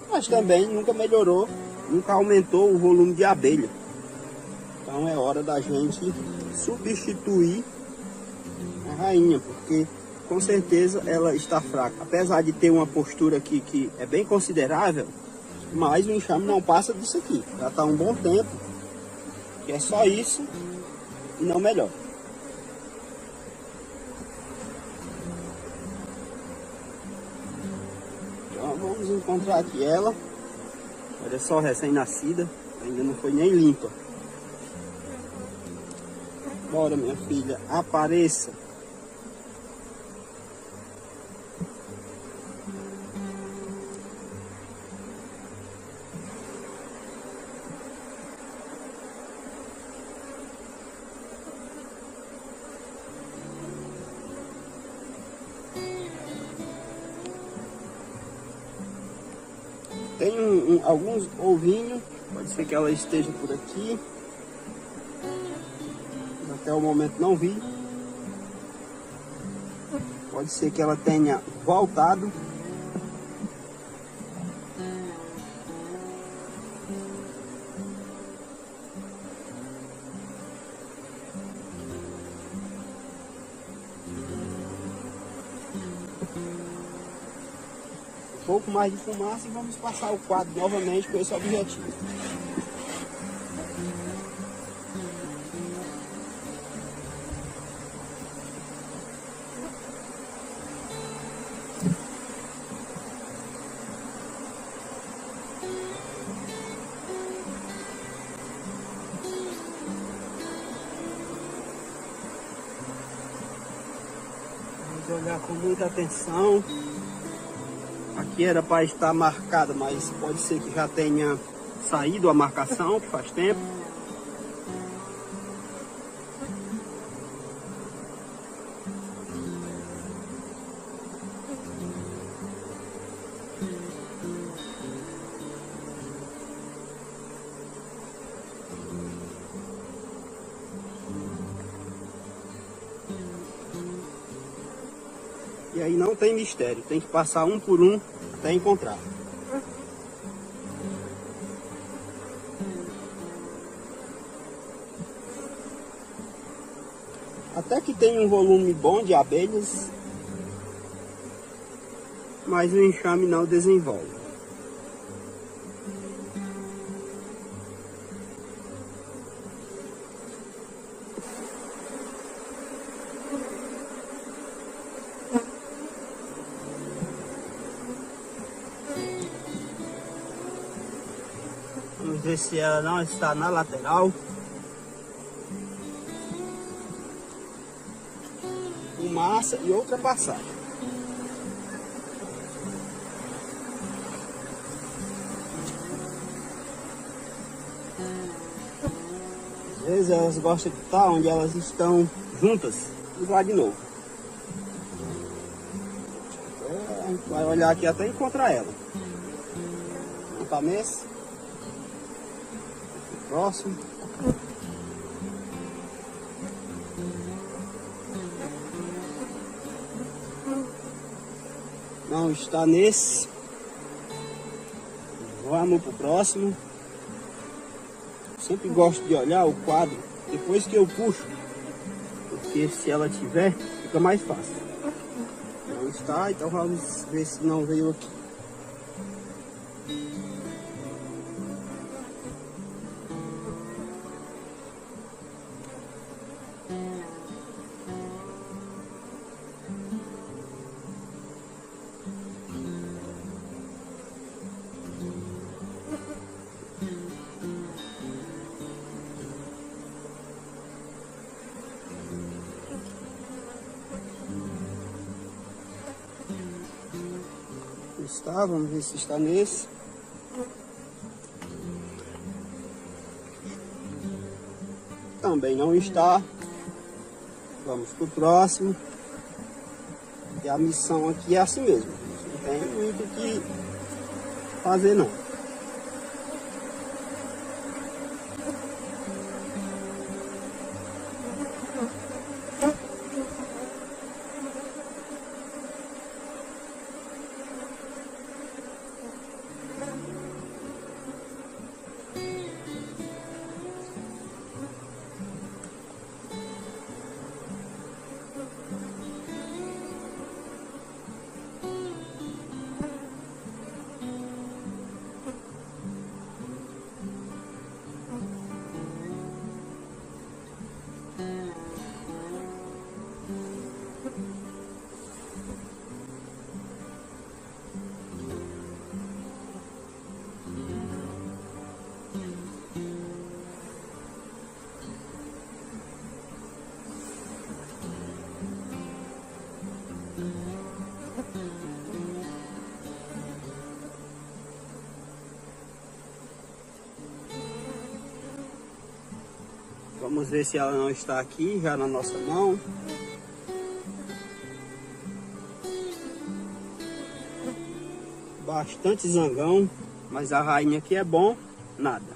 mas também nunca melhorou, nunca aumentou o volume de abelha. Então é hora da gente substituir a rainha, porque com certeza ela está fraca. Apesar de ter uma postura aqui que é bem considerável, mas o enxame não passa disso aqui. Já está um bom tempo, que é só isso e não melhor. Então vamos encontrar aqui ela. Olha só, recém-nascida, ainda não foi nem limpa. Bora, minha filha, apareça. Tem alguns ovinhos, pode ser que ela esteja por aqui. Até o momento não vi. Pode ser que ela tenha voltado. Um pouco mais de fumaça e vamos passar o quadro novamente com esse objetivo. Vamos olhar com muita atenção. Aqui era para estar marcada, mas pode ser que já tenha saído a marcação, que faz tempo. E aí não tem mistério, tem que passar um por um até encontrar. Até que tem um volume bom de abelhas, mas o enxame não desenvolve. Vamos ver se ela não está na lateral. Fumaça e outra passagem. Às vezes elas gostam de estar onde elas estão juntas. Vamos lá de novo. vai olhar aqui até encontrar ela. Não tá nesse. Próximo. Não está nesse. Vamos pro próximo. Sempre gosto de olhar o quadro depois que eu puxo, porque se ela tiver, fica mais fácil. Não está, então vamos ver se não veio aqui. Está, vamos ver se está nesse. Também não está. Vamos pro próximo. E a missão aqui é assim mesmo. Não tem muito o que fazer não. Vamos ver se ela não está aqui, já na nossa mão. Bastante zangão, mas a rainha aqui é bom, nada.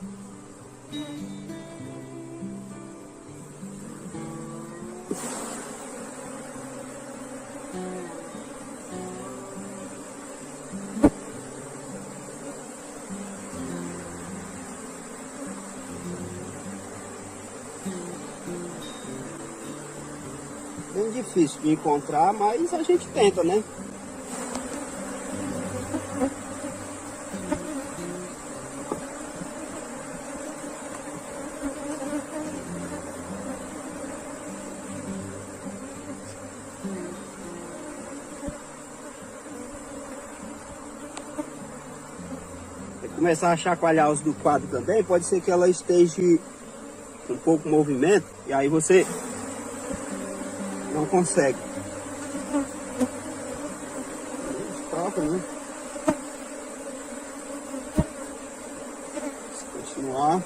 Bem difícil de encontrar, mas a gente tenta, né? Começar a chacoalhar os do quadro também, pode ser que ela esteja com um pouco de movimento e aí você não consegue. Troca, né? Vamos continuar.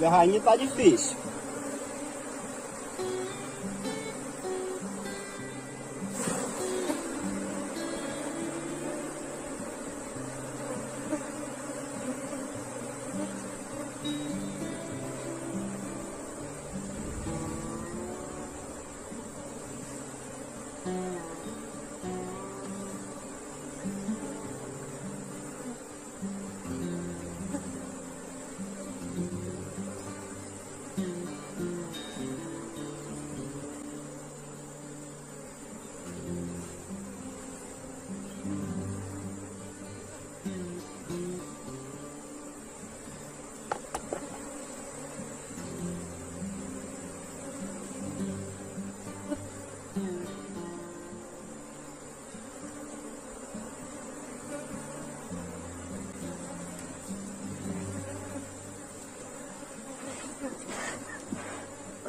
A rainha tá difícil.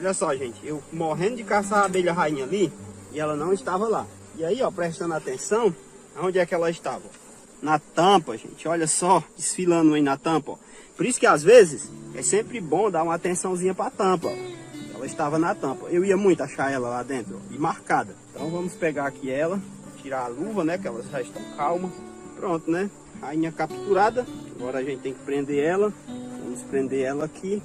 Olha só, gente, eu morrendo de caçar a abelha rainha ali e ela não estava lá. E aí, ó, prestando atenção, onde é que ela estava? Na tampa, gente, olha só, desfilando aí na tampa, ó. Por isso que às vezes é sempre bom dar uma atençãozinha para a tampa, ó. Ela estava na tampa. Eu ia muito achar ela lá dentro, ó, e marcada. Então vamos pegar aqui ela, tirar a luva, né, que elas já estão calmas. Pronto, né? Rainha capturada. Agora a gente tem que prender ela. Vamos prender ela aqui.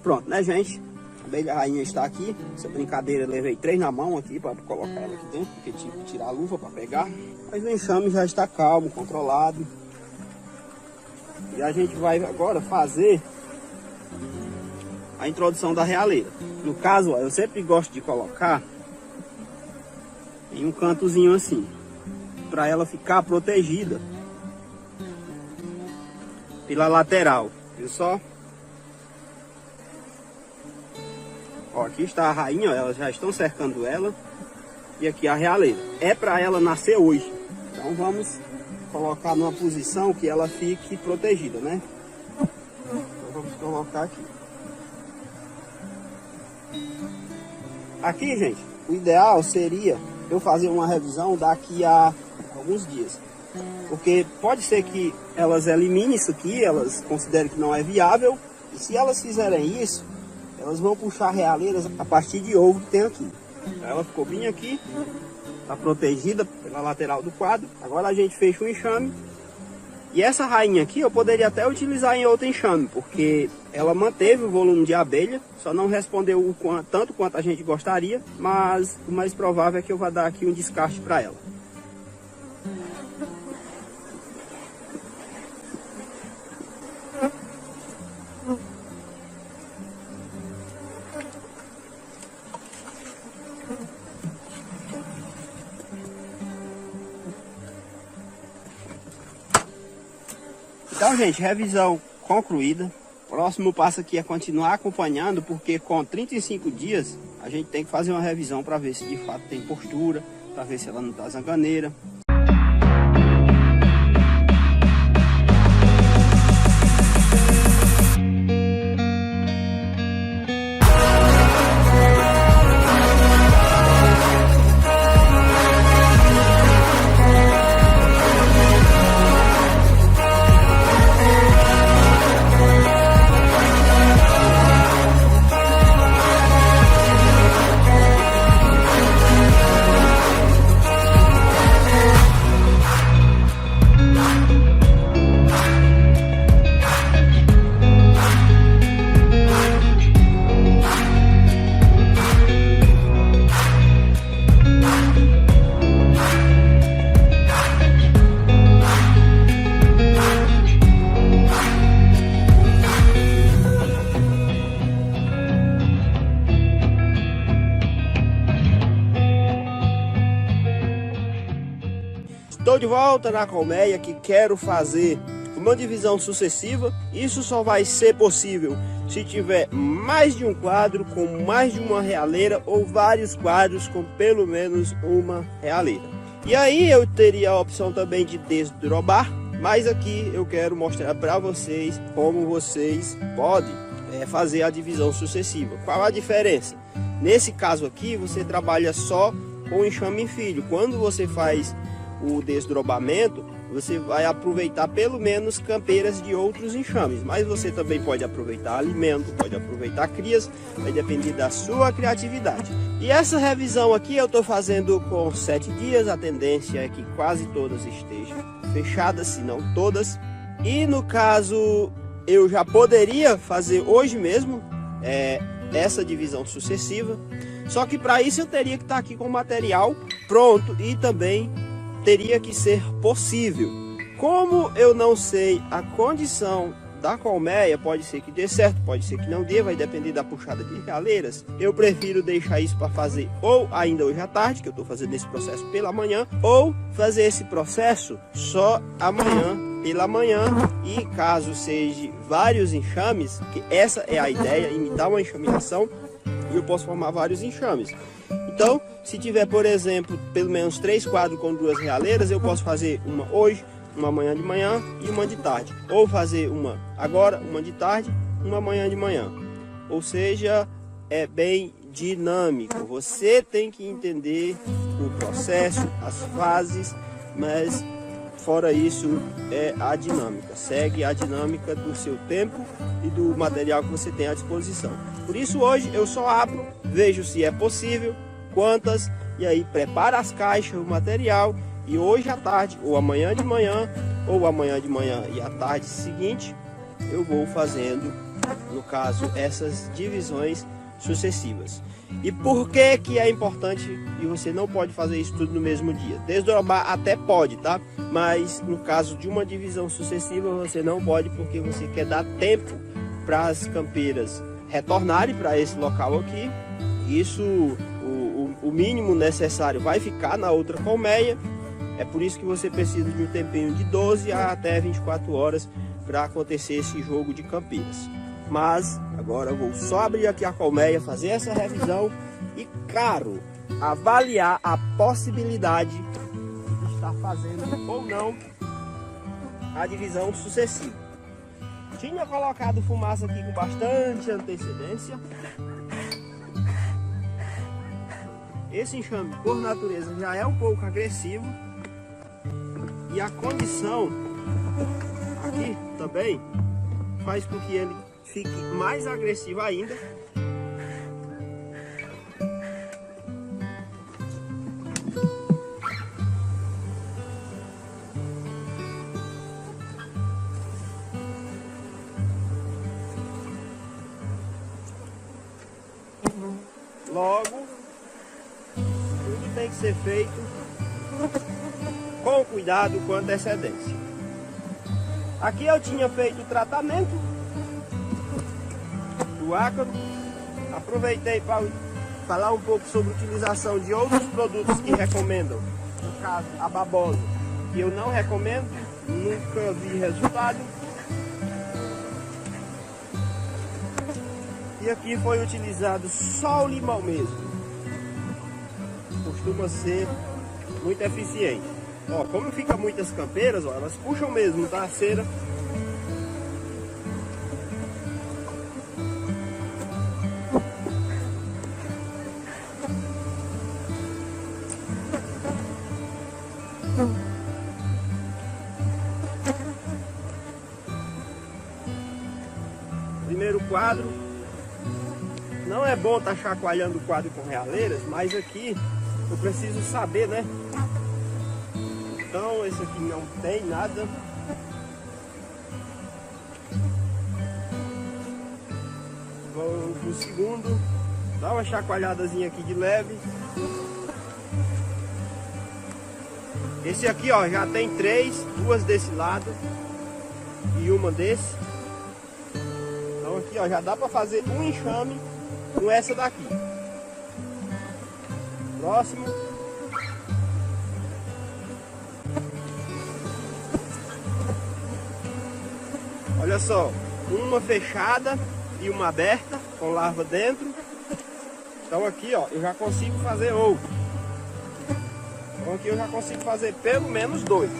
Pronto, né, gente? A abelha rainha está aqui. Essa brincadeira eu levei 3 na mão aqui para colocar ela aqui dentro, porque tive que tirar a luva para pegar. Mas o enxame já está calmo, controlado. E a gente vai agora fazer a introdução da realeira. No caso, ó, eu sempre gosto de colocar em um cantozinho assim, para ela ficar protegida pela lateral, viu só? Ó, aqui está a rainha, ó, elas já estão cercando ela. E aqui a realeira. É para ela nascer hoje. Então vamos colocar numa posição que ela fique protegida, né? Então vamos colocar aqui. Aqui, gente, o ideal seria eu fazer uma revisão daqui a alguns dias. Porque pode ser que elas eliminem isso aqui, elas considerem que não é viável. E se elas fizerem isso, elas vão puxar realeiras a partir de ovo que tem aqui. Ela ficou bem aqui, está protegida pela lateral do quadro. Agora a gente fecha o enxame. E essa rainha aqui eu poderia até utilizar em outro enxame, porque ela manteve o volume de abelha, só não respondeu tanto quanto a gente gostaria, mas o mais provável é que eu vá dar aqui um descarte para ela. Então, gente, revisão concluída. Próximo passo aqui é continuar acompanhando, porque com 35 dias a gente tem que fazer uma revisão para ver se de fato tem postura, para ver se ela não está zanganeira. Estou de volta na colmeia que quero fazer uma divisão sucessiva. Isso só vai ser possível se tiver mais de um quadro com mais de uma realeira ou vários quadros com pelo menos uma realeira. E aí eu teria a opção também de desdobrar, mas aqui eu quero mostrar para vocês como vocês podem fazer a divisão sucessiva. Qual a diferença? Nesse caso aqui você trabalha só com enxame em filho. Quando você faz o desdobramento, você vai aproveitar pelo menos campeiras de outros enxames, mas você também pode aproveitar alimento, pode aproveitar crias, vai depender da sua criatividade. E essa revisão aqui eu estou fazendo com 7 dias, a tendência é que quase todas estejam fechadas, se não todas. E no caso eu já poderia fazer hoje mesmo essa divisão sucessiva, só que para isso eu teria que estar aqui com o material pronto e também teria que ser possível. Como eu não sei a condição da colmeia, pode ser que dê certo, pode ser que não dê, vai depender da puxada de realeiras. Eu prefiro deixar isso para fazer ou ainda hoje à tarde, que eu estou fazendo esse processo pela manhã, ou fazer esse processo só amanhã pela manhã. E caso seja vários enxames, que essa é a ideia, imitar uma enxaminação, e eu posso formar vários enxames. Então, se tiver, por exemplo, pelo menos 3 quadros com 2 realeiras, eu posso fazer uma hoje, uma amanhã de manhã e uma de tarde. Ou fazer uma agora, uma de tarde, uma amanhã de manhã. Ou seja, é bem dinâmico. Você tem que entender o processo, as fases, mas fora isso é a dinâmica. Segue a dinâmica do seu tempo e do material que você tem à disposição. Por isso hoje eu só abro, vejo se é possível, quantas, e aí prepara as caixas, o material, e hoje à tarde, ou amanhã de manhã, ou amanhã de manhã e à tarde seguinte, eu vou fazendo, no caso, essas divisões sucessivas. E por que que é importante e você não pode fazer isso tudo no mesmo dia? Desdobrar até pode, tá? Mas no caso de uma divisão sucessiva você não pode, porque você quer dar tempo para as campeiras retornarem para esse local aqui. Isso, o mínimo necessário vai ficar na outra colmeia. É por isso que você precisa de um tempinho de 12 a até 24 horas para acontecer esse jogo de campeiras. Mas agora eu vou só abrir aqui a colmeia, fazer essa revisão e, claro, avaliar a possibilidade de estar fazendo ou não a divisão sucessiva. Tinha colocado fumaça aqui com bastante antecedência. Esse enxame, por natureza, já é um pouco agressivo. E a condição aqui também faz com que ele fique mais agressivo ainda. Logo, tudo tem que ser feito com cuidado, com antecedência. Aqui eu tinha feito o tratamento do ácaro. Aproveitei para falar um pouco sobre a utilização de outros produtos que recomendam. No caso, a babosa, que eu não recomendo, nunca vi resultado. E aqui foi utilizado só o limão mesmo. Costuma ser muito eficiente. Ó, como fica muitas campeiras, ó, elas puxam mesmo, tá? A cera. Primeiro quadro. Não é bom estar chacoalhando o quadro com realeiras, mas aqui eu preciso saber, né? Então esse aqui não tem nada. Vou pro segundo. Dá uma chacoalhadazinha aqui de leve. Esse aqui, ó, já tem duas desse lado e uma desse. Então aqui, ó, já dá para fazer um enxame com essa daqui. Próximo. Olha só, uma fechada e uma aberta com larva dentro. Então aqui, ó, eu já consigo fazer outro. Então aqui eu já consigo fazer pelo menos 2.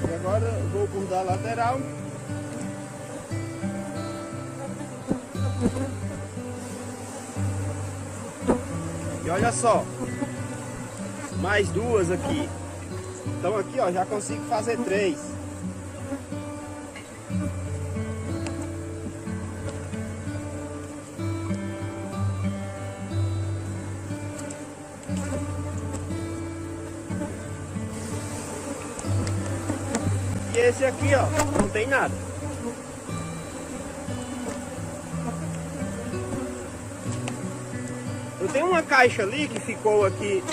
E agora eu vou bordar a lateral. E olha só, mais 2 aqui. Então aqui, ó, já consigo fazer 3. E esse aqui, ó, não tem nada. Eu tenho uma caixa ali que ficou aqui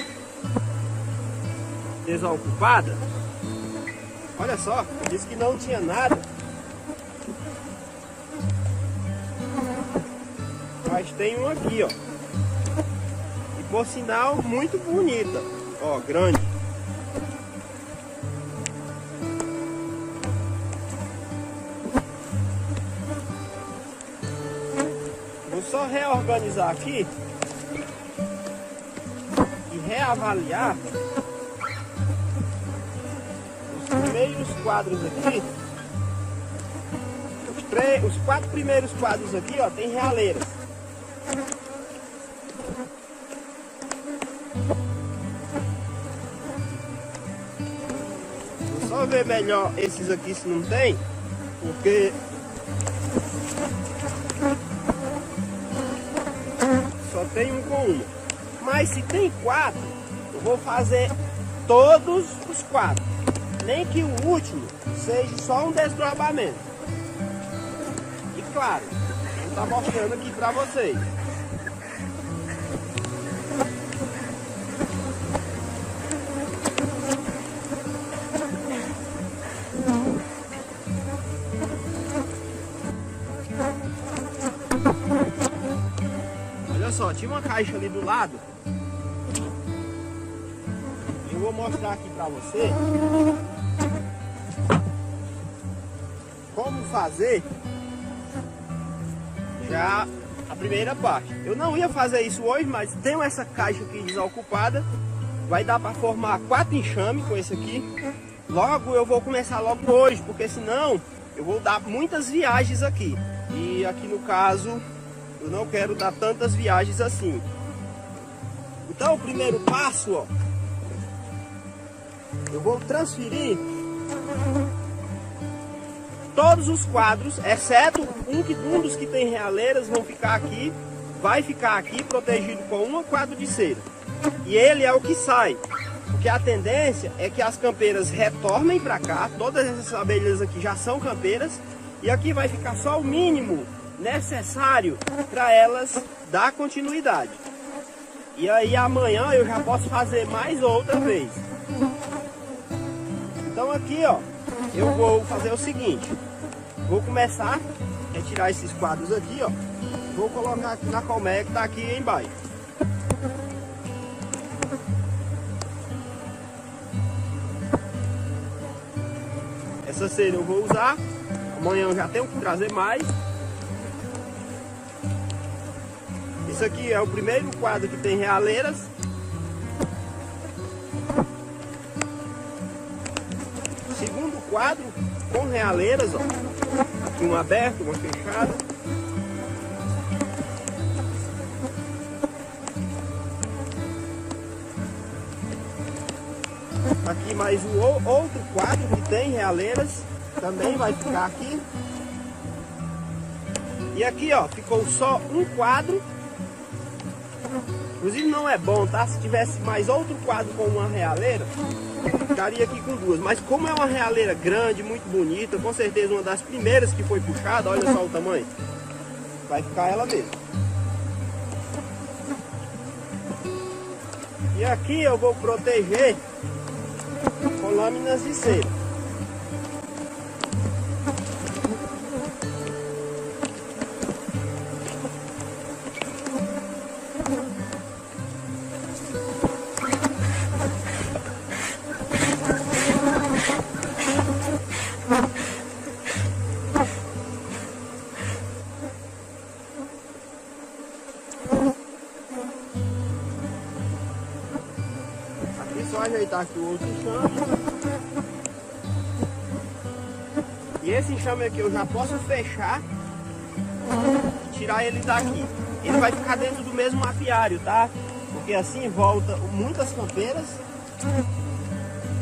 desocupada. Olha só, disse que não tinha nada. Mas tem um aqui, ó. E por sinal, muito bonita. Ó, grande. Vou só reorganizar aqui. reavaliar os primeiros quadros aqui. Os 4 primeiros quadros aqui, ó, tem realeiras. Vou só ver melhor esses aqui se não tem, porque só tem um com uma. Mas se tem 4, eu vou fazer todos os 4. Nem que o último seja só um desdobramento. E claro, vou estar mostrando aqui para vocês. Olha só, tinha uma caixa ali do lado. Eu vou mostrar aqui para você como fazer já a primeira parte. Eu não ia fazer isso hoje, mas tenho essa caixa aqui desocupada. Vai dar para formar 4 enxames com esse aqui. Logo eu vou começar logo hoje, porque senão eu vou dar muitas viagens aqui. E aqui no caso eu não quero dar tantas viagens assim. Então o primeiro passo, ó, eu vou transferir todos os quadros, exceto um dos que tem realeiras, vão ficar aqui, vai ficar aqui protegido com um quadro de cera. E ele é o que sai, porque a tendência é que as campeiras retornem para cá. Todas essas abelhas aqui já são campeiras, e aqui vai ficar só o mínimo necessário para elas dar continuidade. E aí amanhã eu já posso fazer mais outra vez. Então aqui, ó, eu vou fazer o seguinte. Vou começar a retirar esses quadros aqui, ó. Vou colocar aqui na colmeia que está aqui embaixo. Essa cera eu vou usar. Amanhã eu já tenho que trazer mais. Isso aqui é o primeiro quadro que tem realeiras. Segundo quadro com realeiras, ó. Aqui uma aberta, uma fechada. Aqui mais o outro quadro que tem realeiras, também vai ficar aqui. E aqui, ó, ficou só um quadro. Inclusive não é bom, tá? Se tivesse mais outro quadro com uma realeira, ficaria aqui com 2. Mas como é uma realeira grande, muito bonita, com certeza uma das primeiras que foi puxada, olha só o tamanho, vai ficar ela mesmo. E aqui eu vou proteger com lâminas de cera. Só ajeitar aqui o outro enxame. E esse enxame aqui eu já posso fechar e tirar ele daqui. Ele vai ficar dentro do mesmo apiário, tá? Porque assim volta muitas campeiras.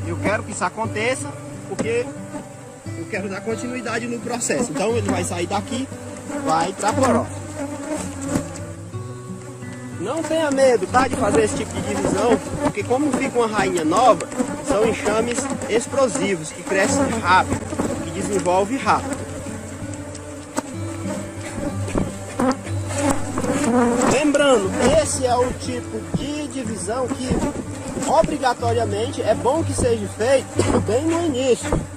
Eu quero que isso aconteça, porque eu quero dar continuidade no processo. Então ele vai sair daqui, vai para Poró. Não tenha medo, tá, de fazer esse tipo de divisão, porque como fica uma rainha nova, são enxames explosivos, que crescem rápido, que desenvolvem rápido. Lembrando, esse é o tipo de divisão que obrigatoriamente é bom que seja feito bem no início.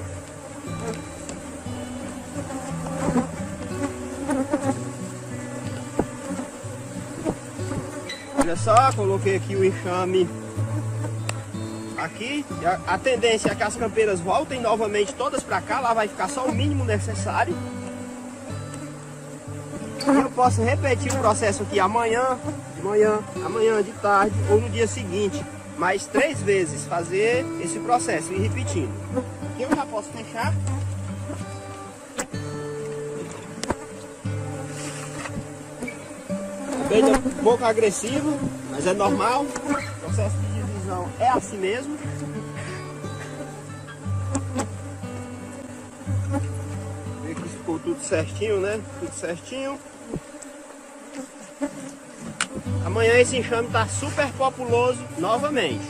Olha só, coloquei aqui o enxame aqui. A tendência é que as campeiras voltem novamente todas para cá. Lá vai ficar só o mínimo necessário. E eu posso repetir o processo aqui amanhã, de manhã, amanhã de tarde ou no dia seguinte. mais 3 vezes fazer esse processo e repetindo. Aqui eu já posso fechar. Abelha um pouco agressivo, mas é normal. O processo de divisão é assim mesmo. Ver que ficou tudo certinho, né? Tudo certinho. Amanhã esse enxame está super populoso novamente.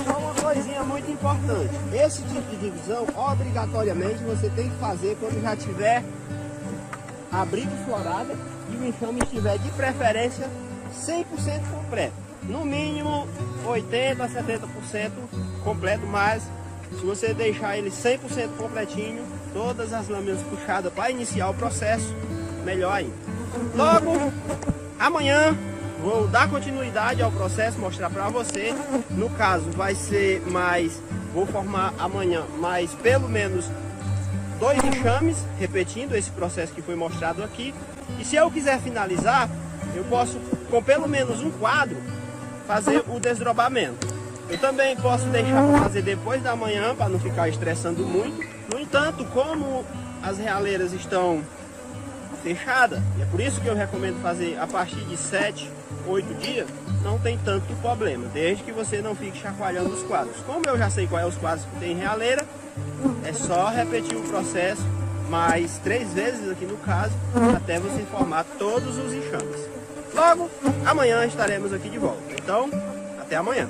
Só uma coisinha muito importante. Esse tipo de divisão, obrigatoriamente, você tem que fazer quando já tiver abrigo florada e o enxame estiver de preferência 100% completo. No mínimo 80% a 70% completo, mas se você deixar ele 100% completinho, todas as lâminas puxadas para iniciar o processo, melhor ainda. Logo, amanhã vou dar continuidade ao processo, mostrar para você. No caso, vai ser mais, vou formar amanhã mais pelo menos 2 enxames, repetindo esse processo que foi mostrado aqui. E se eu quiser finalizar, eu posso, com pelo menos um quadro, fazer o desdobramento. Eu também posso deixar para fazer depois da manhã, para não ficar estressando muito. No entanto, como as realeiras estão fechadas, e é por isso que eu recomendo fazer a partir de 7, 8 dias, não tem tanto problema, desde que você não fique chacoalhando os quadros. Como eu já sei quais são os quadros que tem realeira, é só repetir o processo mais 3 vezes aqui no caso, até você formar todos os enxames. Logo, amanhã estaremos aqui de volta. Então, até amanhã.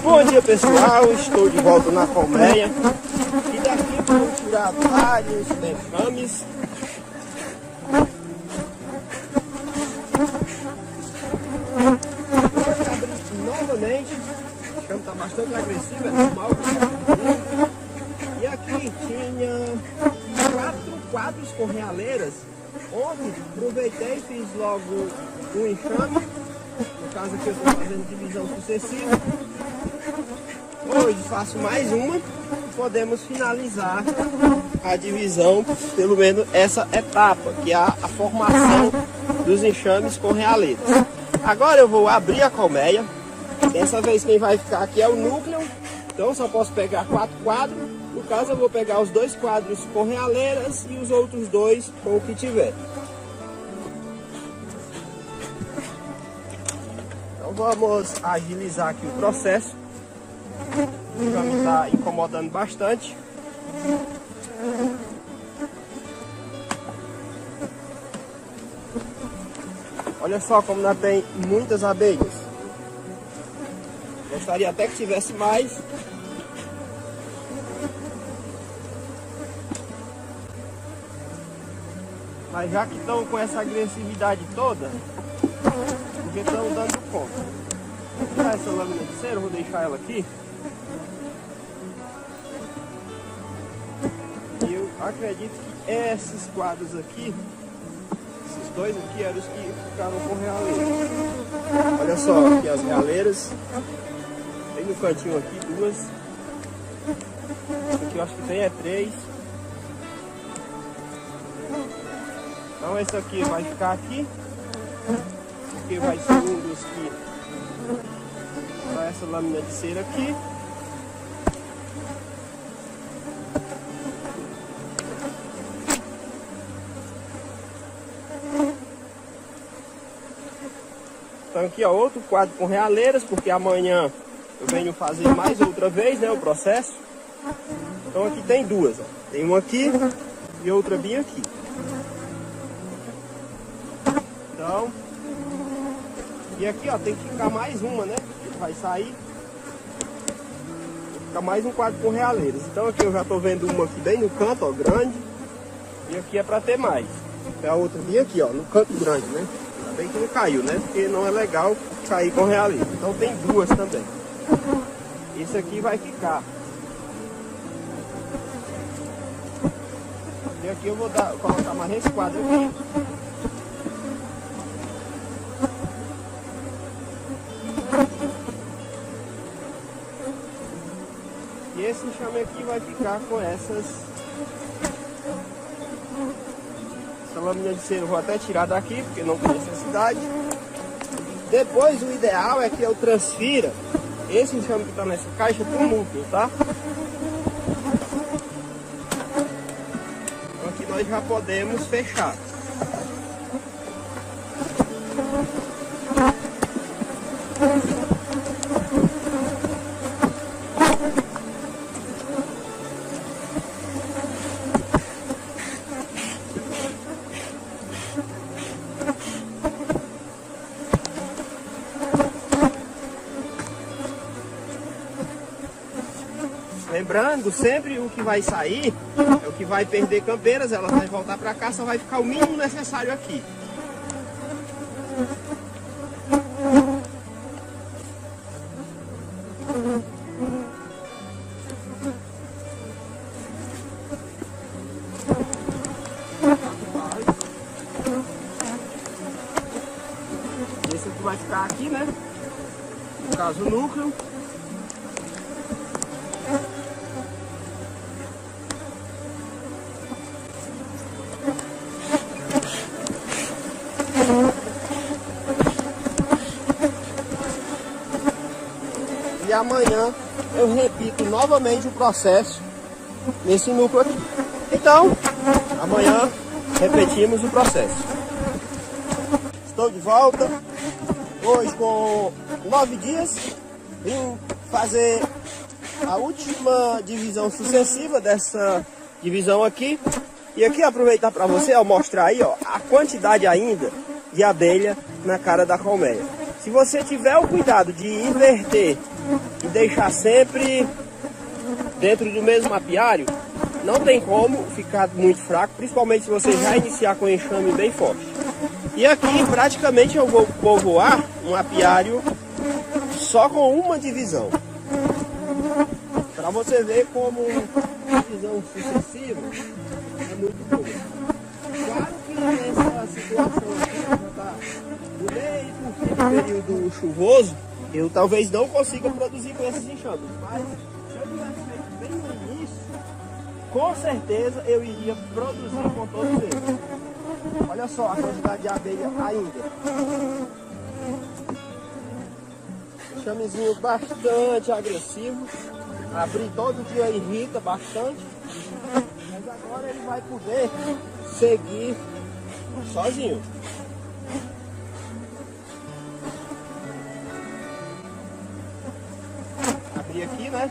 Bom dia pessoal, estou de volta na colmeia e daqui vamos tirar vários enxames. Novamente, o enxame está bastante agressivo, é normal. E aqui tinha 4 quadros com realeiras. Ontem aproveitei e fiz logo um enxame. No caso aqui eu estou fazendo divisão sucessiva. Hoje faço mais uma e podemos finalizar a divisão, pelo menos essa etapa, que é a formação dos enxames com realeiras. Agora eu vou abrir a colmeia. Dessa vez quem vai ficar aqui é o núcleo, então só posso pegar 4 quadros. No caso eu vou pegar os 2 quadros com realeiras e os outros 2 com o que tiver. Então vamos agilizar aqui o processo. O enxame está incomodando bastante. Olha só como ainda tem muitas abelhas. Gostaria até que tivesse mais. Mas já que estão com essa agressividade toda, porque estão dando conta. Vou tirar essa lâmina de cera, vou deixar ela aqui. E eu acredito que esses quadros aqui, esses 2 aqui eram os que ficaram com realeiras. Olha só aqui as realeiras. Tem no cantinho aqui 2. Aqui eu acho que tem 3. Então esse aqui vai ficar aqui. Esse aqui vai ser um dos que para essa lâmina de cera aqui. Então aqui, ó, outro quadro com realeiras, porque amanhã eu venho fazer mais outra vez, né, o processo. Então aqui tem duas, ó. Tem uma aqui e outra bem aqui. Então, e aqui, ó, tem que ficar mais uma, né? Vai sair. Vai ficar mais um quadro com realeiras. Então aqui eu já tô vendo uma aqui bem no canto, ó, grande. E aqui é pra ter mais. É a outra bem aqui, ó, no canto grande, né? Ainda bem que não caiu, né? Porque não é legal cair com realeiras. Então tem duas também. Esse aqui vai ficar. E aqui eu vou colocar mais esse quadro aqui. E esse enxame aqui vai ficar com essa lâmina de cera. Eu vou até tirar daqui, porque não tem necessidade. Depois o ideal é que eu transfira esse enxame que está nessa caixa para o núcleo, tá? Então aqui nós já podemos fechar. Lembrando, sempre o que vai sair é o que vai perder campeiras, ela vai voltar para cá, só vai ficar o mínimo necessário aqui. Esse aqui vai ficar aqui, né? No caso, o núcleo. E amanhã eu repito novamente o processo nesse núcleo aqui. Então, amanhã repetimos o processo. Estou de volta, hoje com 9 dias, vim fazer a última divisão sucessiva dessa divisão aqui. E aqui aproveitar para você, ó, mostrar aí, ó, a quantidade ainda de abelha na cara da colmeia. Se você tiver o cuidado de inverter e deixar sempre dentro do mesmo apiário, não tem como ficar muito fraco, principalmente se você já iniciar com enxame bem forte. E aqui praticamente eu vou povoar um apiário só com uma divisão. Para você ver como divisão sucessiva é muito boa. Claro que nessa situação aqui já está no meio do período chuvoso, eu talvez não consiga produzir com esses enxames, mas se eu tivesse feito bem no início, com certeza eu iria produzir com todos eles. Olha só a quantidade de abelha ainda. Enxamezinho bastante agressivo. Abrir todo dia irrita bastante. Mas agora ele vai poder seguir sozinho. Abrir aqui, né?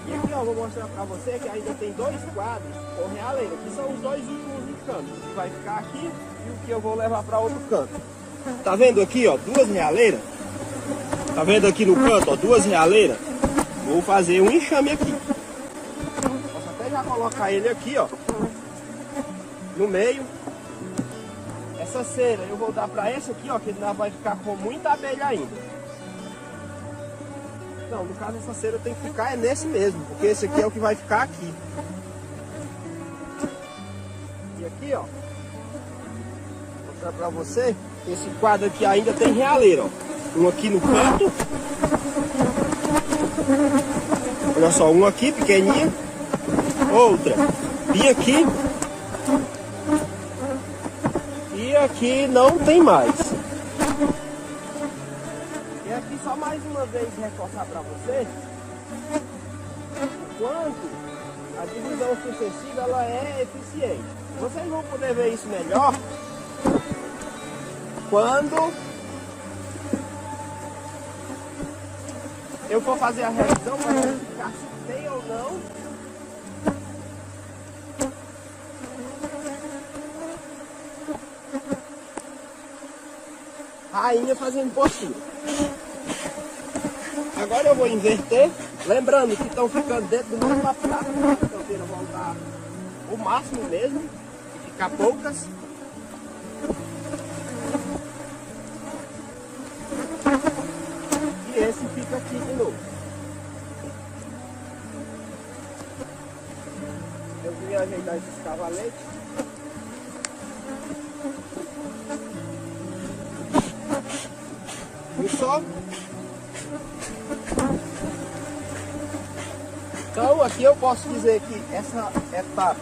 E aqui, ó, vou mostrar pra você que ainda tem dois quadros com realeira, que são os dois últimos encantos, que vai ficar aqui e o que eu vou levar para outro canto. Tá vendo aqui, ó, duas realeiras? Tá vendo aqui no canto, ó, duas realeiras? Vou fazer um enxame aqui. Posso até já colocar ele aqui, ó, no meio. Essa cera eu vou dar para essa aqui, ó, que ele vai ficar com muita abelha ainda. Não, no caso essa cera tem que ficar nesse mesmo, porque esse aqui é o que vai ficar aqui. E aqui, ó, vou mostrar pra você, esse quadro aqui ainda tem realeira, ó. Um aqui no canto. Olha só, um aqui pequenininho. Outra bem aqui. E aqui não tem mais. E aqui só mais uma vez reforçar para você o quanto a divisão sucessiva ela é eficiente. Vocês vão poder ver isso melhor quando eu for fazer a revisão para verificar se tem ou não rainha fazendo postura. Agora eu vou inverter, lembrando que estão ficando dentro do mesmo aparato, a canteira voltar o máximo mesmo, e ficar poucas. E esse fica aqui de novo. Eu vim ajeitar esses cavaletes. E só. Então aqui eu posso dizer que essa etapa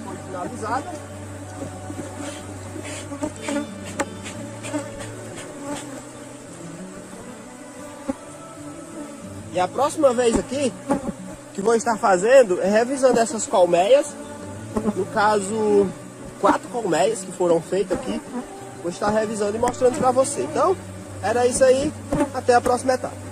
foi finalizada. E a próxima vez aqui que vou estar fazendo é revisando essas colmeias. No caso, 4 colmeias que foram feitas aqui. Vou estar revisando e mostrando para você. Então, era isso aí. Até a próxima etapa.